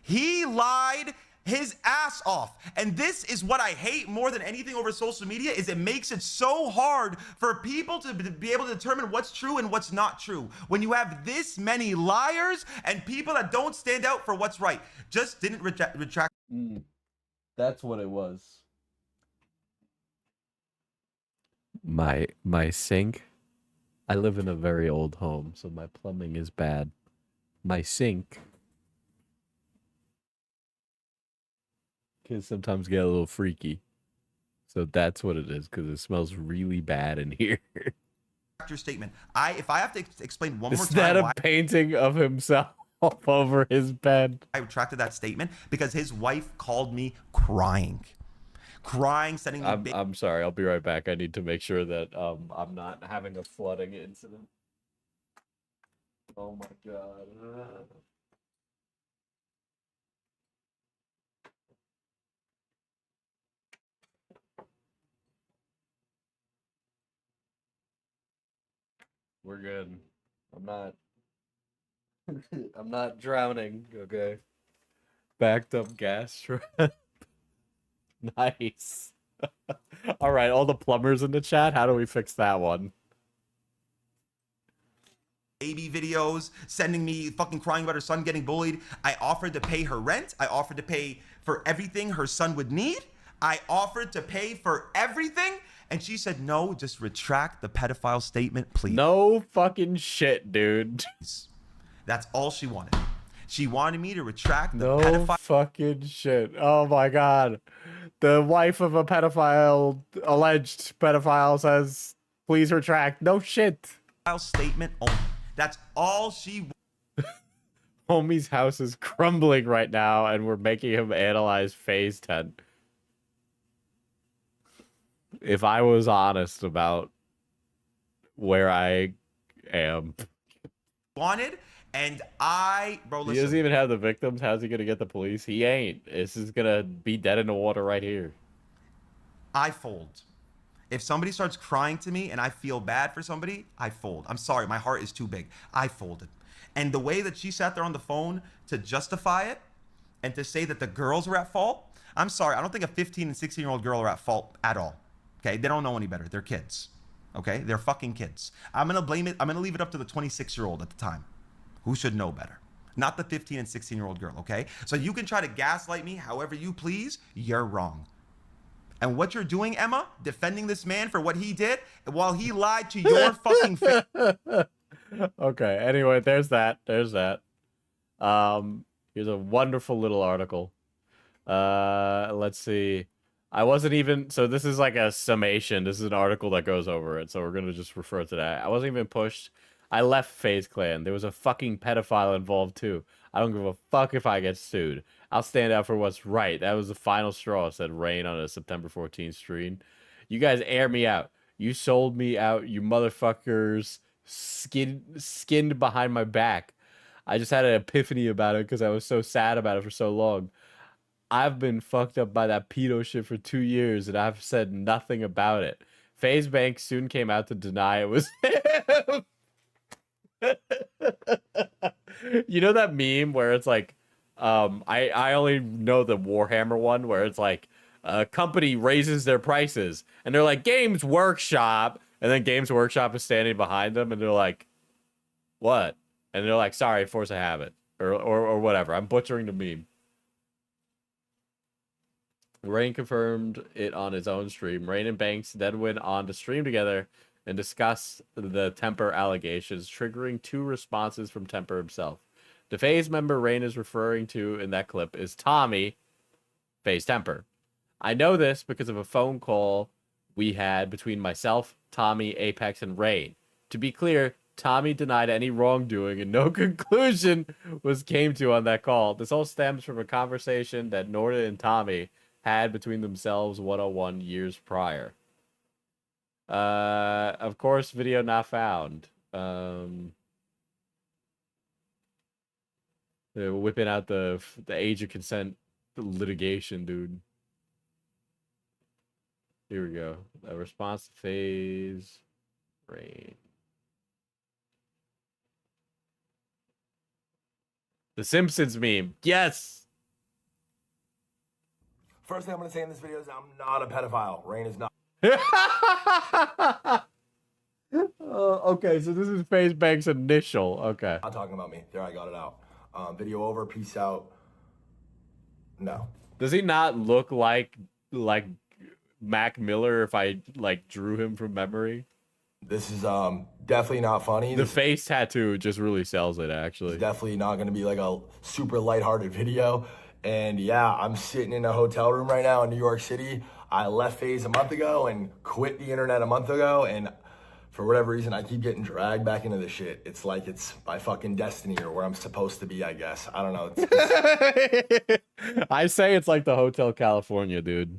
He lied his ass off. And this is what I hate more than anything over social media, is it makes it so hard for people to be able to determine what's true and what's not true. When you have this many liars and people that don't stand out for what's right. Just didn't retract. That's what it was. My sink. I live in a very old home, so my plumbing is bad. My sink can sometimes get a little freaky. So that's what it is, because it smells really bad in here. Your statement. If I have to explain one more Is that time a painting of himself over his bed? I retracted that statement, because his wife called me crying, sending me. I'm sorry. I'll be right back. I need to make sure that I'm not having a flooding incident. Oh my god. We're good. I'm not I'm not drowning, okay? Backed up gas trap. Nice. All right, all the plumbers in the chat, how do we fix that one? Baby videos, sending me fucking crying about her son getting bullied. I offered to pay her rent. I offered to pay for everything her son would need. I offered to pay for everything, and she said, no, just retract the pedophile statement, please. No fucking shit, dude. That's all she wanted. She wanted me to retract the No pedophile. fucking shit. Oh my god. The wife of a pedophile, alleged pedophile, says, please retract. No shit. Statement only. That's all she. Homie's house is crumbling right now, and we're making him analyze Phase 10. If I was honest about where I am. Wanted, and bro, listen. He doesn't even have the victims. How's he gonna get the police? He ain't. This is gonna be dead in the water right here. I fold. If somebody starts crying to me and I feel bad for somebody, I fold. I'm sorry, my heart is too big. I folded. And the way that she sat there on the phone to justify it and to say that the girls were at fault, I'm sorry, I don't think a 15 and 16-year-old girl are at fault at all. Okay, they don't know any better. They're kids. Okay, they're fucking kids. I'm gonna blame it. I'm gonna leave it up to the 26-year-old at the time, who should know better, not the 15 and 16-year-old girl. Okay, so you can try to gaslight me however you please. You're wrong. And what you're doing, Emma, defending this man for what he did while he lied to your fucking face. Okay, anyway, there's that. There's that. Here's a wonderful little article. Let's see. I wasn't even, so this is like a summation. This is an article that goes over it, so we're gonna just refer to that. I wasn't even pushed. I left Faze Clan. There was a fucking pedophile involved too. I don't give a fuck if I get sued. I'll stand out for what's right. That was the final straw, said Rain on a September 14th stream. You guys air me out. You sold me out, you motherfuckers. Skinned behind my back. I just had an epiphany about it because I was so sad about it for so long. I've been fucked up by that pedo shit for 2 years, and I've said nothing about it. FaZe Bank soon came out to deny it was him. You know that meme where it's like, I only know the Warhammer one where it's like a company raises their prices and they're like Games Workshop, and then Games Workshop is standing behind them and they're like, what? And they're like, sorry, force a habit or whatever. I'm butchering the meme. Rain confirmed it on his own stream. Rain and Banks then went on to stream together and discuss the Temper allegations, triggering 2 responses from Temper himself. The FaZe member Rain is referring to in that clip is Tommy, FaZe Temper. I know this because of a phone call we had between myself, Tommy, Apex, and Rain. To be clear, Tommy denied any wrongdoing and no conclusion was came to on that call. This all stems from a conversation that Norda and Tommy had between themselves 101 years prior. Of course, video not found. They're whipping out the age of consent litigation, dude. Here we go. A response to Faze. Rain. The Simpsons meme. Yes. First thing I'm going to say in this video is I'm not a pedophile. Rain is not. Okay, so this is Faze Bank's initial. Okay. Not talking about me. There, I got it out. Video over. Peace out. No. Does he not look like Mac Miller if I like drew him from memory? This is definitely not funny. The face tattoo just really sells it, actually. It's definitely not going to be like a super lighthearted video. And yeah, I'm sitting in a hotel room right now in New York City. I left Faze a month ago and quit the internet a month ago. And for whatever reason, I keep getting dragged back into this shit. It's like it's by fucking destiny or where I'm supposed to be, I guess. I don't know. I say it's like the Hotel California, dude.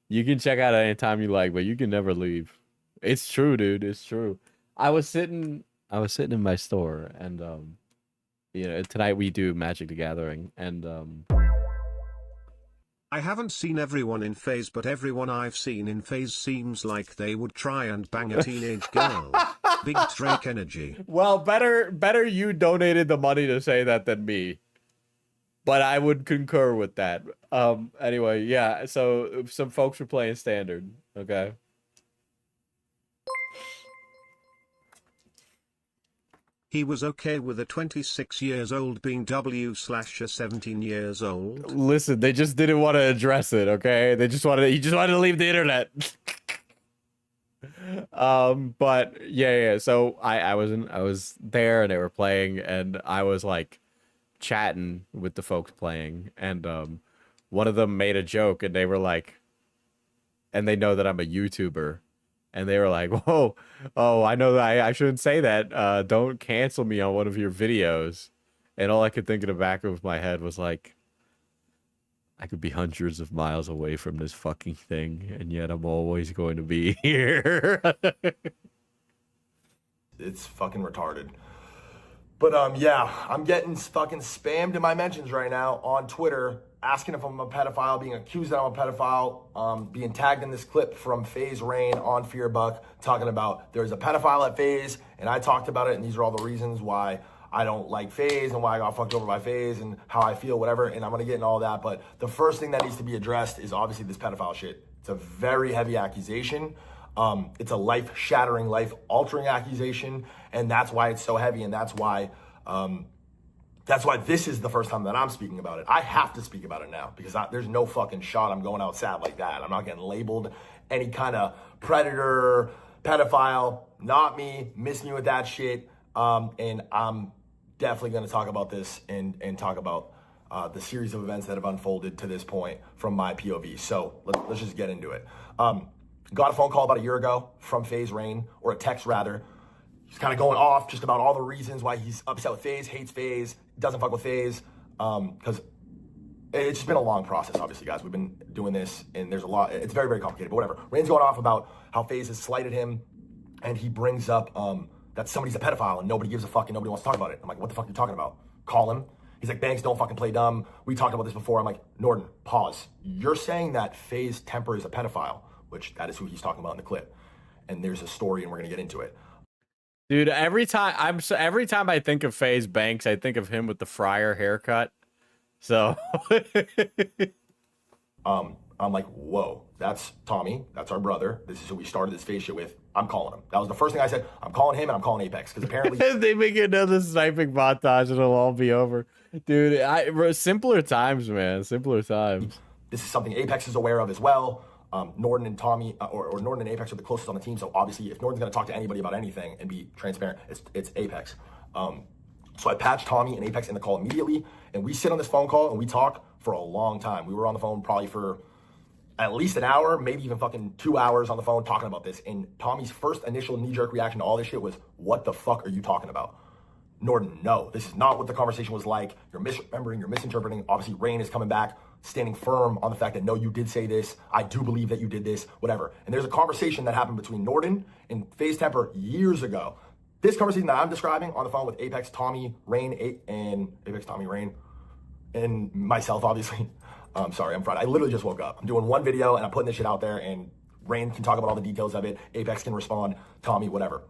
You can check out anytime you like, but you can never leave. It's true, dude. It's true. I was sitting in my store, and you know, tonight we do Magic the Gathering, and I haven't seen everyone in Faze, but everyone I've seen in Faze seems like they would try and bang a teenage girl. Big Drake energy. well, better you donated the money to say that than me. But I would concur with that. Anyway, yeah. So some folks were playing standard. Okay. He was okay with a 26 years old being W/a 17 years old. Listen, they just didn't want to address it, okay? He just wanted to leave the internet. But yeah. So I was there and they were playing and I was like chatting with the folks playing and one of them made a joke and they were like, and they know that I'm a YouTuber. And they were like, whoa, oh, I know that I shouldn't say that. Don't cancel me on one of your videos. And all I could think in the back of my head was like, I could be hundreds of miles away from this fucking thing, and yet I'm always going to be here. It's fucking retarded. But yeah, I'm getting fucking spammed in my mentions right now on Twitter, asking if I'm a pedophile, being accused that I'm a pedophile, being tagged in this clip from Faze Rain on Fearbuck, talking about there's a pedophile at Faze, and I talked about it, and these are all the reasons why I don't like Faze and why I got fucked over by Faze and how I feel, whatever, and I'm gonna get into all that. But the first thing that needs to be addressed is obviously this pedophile shit. It's a very heavy accusation. It's a life-shattering, life-altering accusation, and that's why it's so heavy, and that's why this is the first time that I'm speaking about it. I have to speak about it now because there's no fucking shot I'm going out sad like that. I'm not getting labeled any kind of predator, pedophile, not me, miss me with that shit. And I'm definitely going to talk about this and talk about the series of events that have unfolded to this point from my POV. So let's just get into it. Got a phone call about a year ago from Faze Rain, or a text rather. He's kind of going off just about all the reasons why he's upset with Faze, hates Faze, doesn't fuck with Faze, because it's just been a long process, obviously, guys. We've been doing this, and there's a lot. It's very, very complicated, but whatever. Rain's going off about how Faze has slighted him, and he brings up that somebody's a pedophile, and nobody gives a fuck, and nobody wants to talk about it. I'm like, what the fuck are you talking about? Call him. He's like, Banks, don't fucking play dumb. We talked about this before. I'm like, Norden, pause. You're saying that Faze Temper is a pedophile, which that is who he's talking about in the clip. And there's a story, and we're going to get into it. Dude, every time I think of Faze Banks, I think of him with the friar haircut. So I'm like, whoa, that's Tommy. That's our brother. This is who we started this Faze shit with. I'm calling him. That was the first thing I said. I'm calling him and I'm calling Apex because apparently they make another sniping montage and it'll all be over. Dude, simpler times, man. Simpler times. This is something Apex is aware of as well. Norden and Tommy, or Norden and Apex are the closest on the team. So obviously, if Norden's going to talk to anybody about anything and be transparent, it's Apex. So I patched Tommy and Apex in the call immediately, and we sit on this phone call and we talk for a long time. We were on the phone probably for at least an hour, maybe even fucking 2 hours on the phone talking about this. And Tommy's first initial knee-jerk reaction to all this shit was, what the fuck are you talking about? Norton, no, this is not what the conversation was like. You're misremembering, you're misinterpreting. Obviously, Rain is coming back, standing firm on the fact that, no, you did say this. I do believe that you did this, whatever. And there's a conversation that happened between Norton and Faze Temper years ago. This conversation that I'm describing on the phone with Apex, Tommy, Rain, and myself, obviously. Sorry, I'm fried. I literally just woke up. I'm doing one video and I'm putting this shit out there, and Rain can talk about all the details of it. Apex can respond, Tommy, whatever.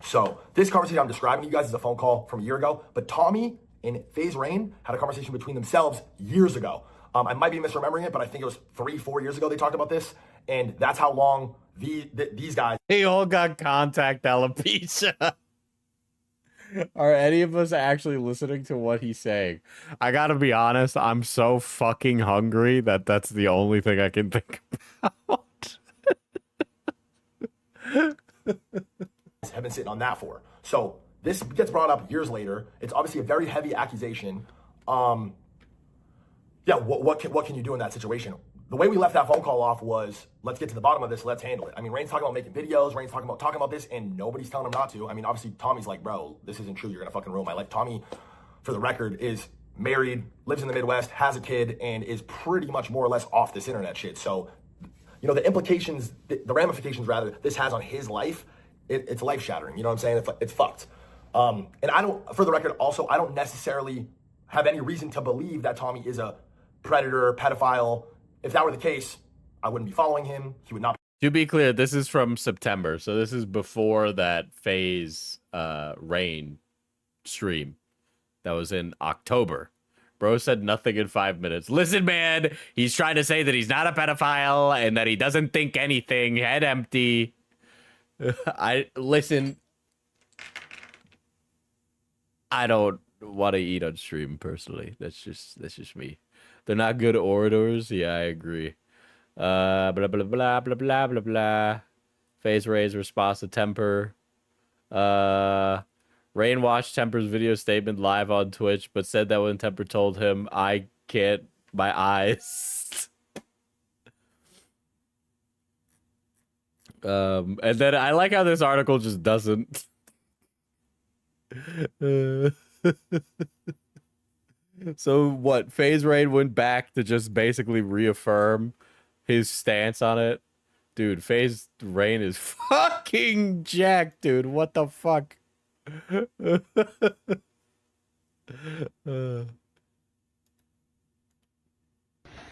So this conversation I'm describing to you guys is a phone call from a year ago, but Tommy and Faze Rain had a conversation between themselves years ago. I might be misremembering it, but I think it was 3-4 years ago they talked about this, and that's how long these guys. They all got contact alopecia. Are any of us actually listening to what he's saying? I gotta be honest, I'm so fucking hungry that that's the only thing I can think about. Have been sitting on that for. So this gets brought up years later. It's obviously a very heavy accusation. Yeah, what can you do in that situation? The way we left that phone call off was, let's get to the bottom of this, let's handle it. I mean, Rain's talking about making videos, Rain's talking about this, and nobody's telling him not to. I mean, obviously, Tommy's like, bro, this isn't true, you're gonna fucking ruin my life. Tommy, for the record, is married, lives in the Midwest, has a kid, and is pretty much more or less off this internet shit. So, you know, the implications, the ramifications rather, this has on his life, it's life shattering, you know what I'm saying? It's fucked. And I don't, for the record, also, I don't necessarily have any reason to believe that Tommy is a predator, pedophile. If that were the case, I wouldn't be following him. He would not. To be clear, this is from September, so this is before that Faze Rain stream that was in October. Bro said nothing in 5 minutes. Listen, man, he's trying to say that he's not a pedophile and that he doesn't think anything. Head empty. Listen. I don't want to eat on stream personally. That's just me. They're not good orators. Yeah, I agree. Blah blah blah blah blah blah blah blah. Faze Ray's response to Temper. Rain watched Temper's video statement live on Twitch, but said that when Temper told him, "I can't, my eyes." And then I like how this article just doesn't. So what? Faze Rain went back to just basically reaffirm his stance on it. Dude, Faze Rain is fucking jacked, dude. What the fuck?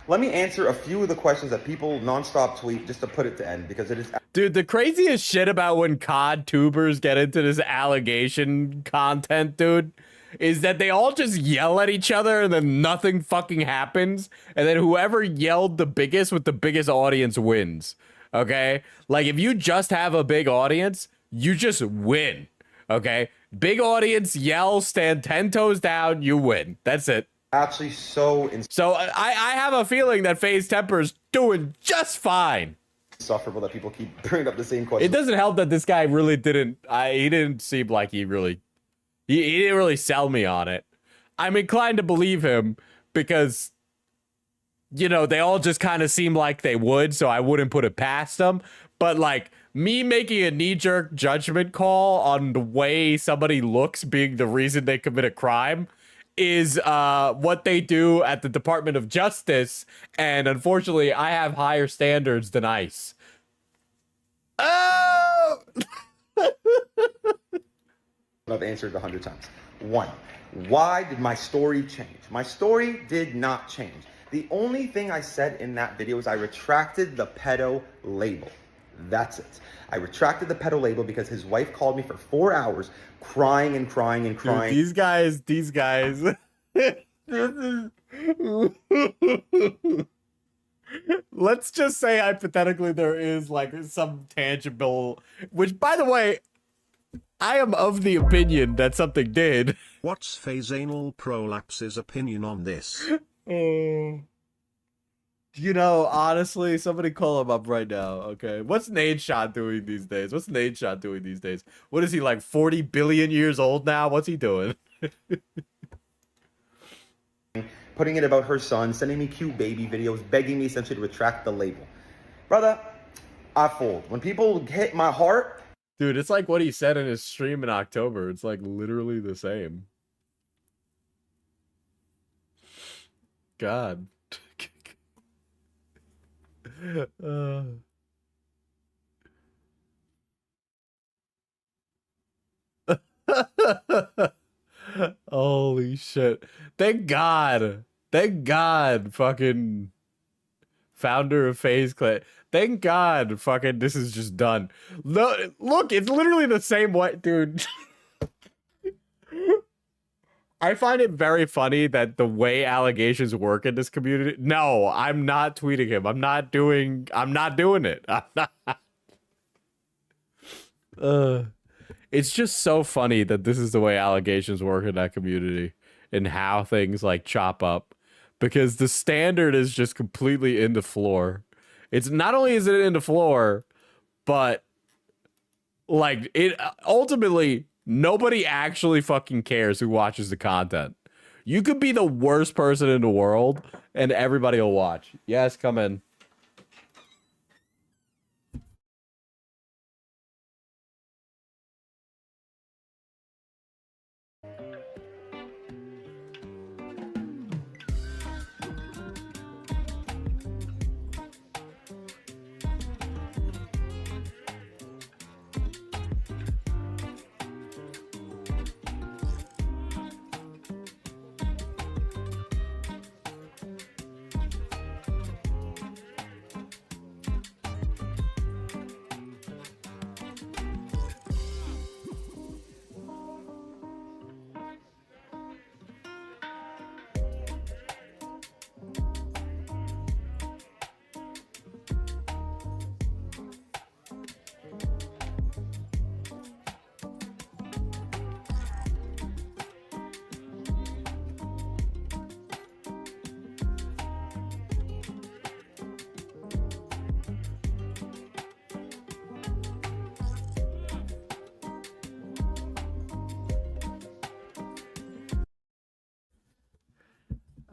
Let me answer a few of the questions that people nonstop tweet just to put it to end, because it is. Dude, the craziest shit about when COD tubers get into this allegation content, dude, is that they all just yell at each other and then nothing fucking happens. And then whoever yelled the biggest with the biggest audience wins. Okay? Like, if you just have a big audience, you just win. Okay? Big audience, yell, stand 10 toes down, you win. That's it. Actually so I have a feeling that Faze Temper's doing just fine. insufferable that people keep bringing up the same question. It doesn't help that this guy really didn't. He didn't seem like he really. He didn't really sell me on it. I'm inclined to believe him because, you know, they all just kind of seem like they would, so I wouldn't put it past them. But like me making a knee-jerk judgment call on the way somebody looks being the reason they commit a crime is what they do at the Department of Justice, and unfortunately, I have higher standards than ICE. Oh! I've answered 100 times. 1, why did my story change? My story did not change. The only thing I said in that video is I retracted the pedo label. That's it. I retracted the pedo label because his wife called me for 4 hours crying and crying and crying. Dude, these guys. Let's just say hypothetically there is like some tangible, which by the way, I am of the opinion that something did. What's Fazeanal Prolapse's opinion on this? You know, honestly, somebody call him up right now, okay? What's Nade Shot doing these days? What is he, like 40 billion years old now? What's he doing? putting it about her son, sending me cute baby videos, begging me essentially to retract the label. Brother, I fold. When people hit my heart, Dude, it's like what he said in his stream in October. It's like literally the same. God. uh. Holy shit. Thank God. Thank God, fucking founder of Faze Clay. Thank God, fucking this is just done. No, look, it's literally the same way, dude. I find it very funny that the way allegations work in this community. No, I'm not tweeting him. I'm not doing it. I'm not. It's just so funny that this is the way allegations work in that community and how things like chop up, because the standard is just completely in the floor. It's not only is it in the floor, but like it ultimately nobody actually fucking cares who watches the content. You could be the worst person in the world and everybody will watch. Yes, come in.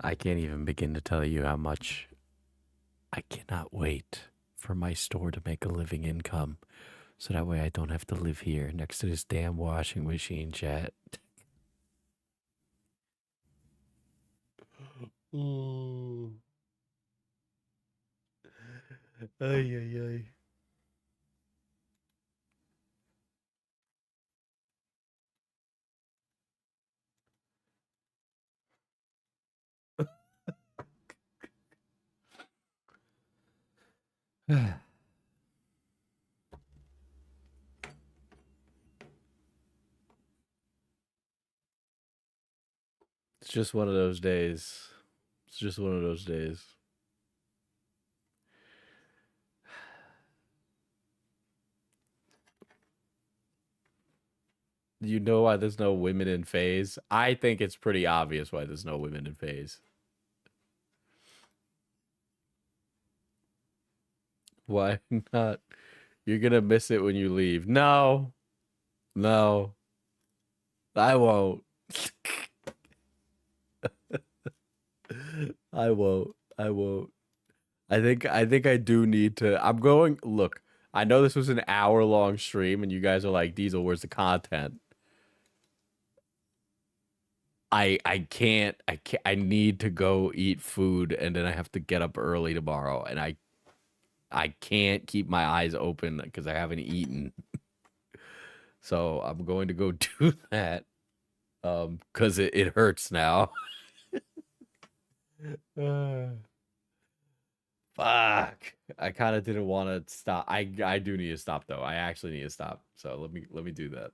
I can't even begin to tell you how much I cannot wait for my store to make a living income, so that way I don't have to live here next to this damn washing machine, chat. Ooh. Ay, ay, ay. It's just one of those days. It's just one of those days. You know why there's no women in Faze? I think it's pretty obvious why there's no women in Faze. Why not? You're gonna miss it when you leave. No. No. I won't. I won't. I won't. I think I do need to. I'm going. Look, I know this was an hour-long stream, and you guys are like, Diesel, where's the content? I can't. I need to go eat food, and then I have to get up early tomorrow, and I can't keep my eyes open because I haven't eaten. So I'm going to go do that. Because it hurts now. Fuck. I kind of didn't want to stop. I do need to stop though. I actually need to stop. So let me do that.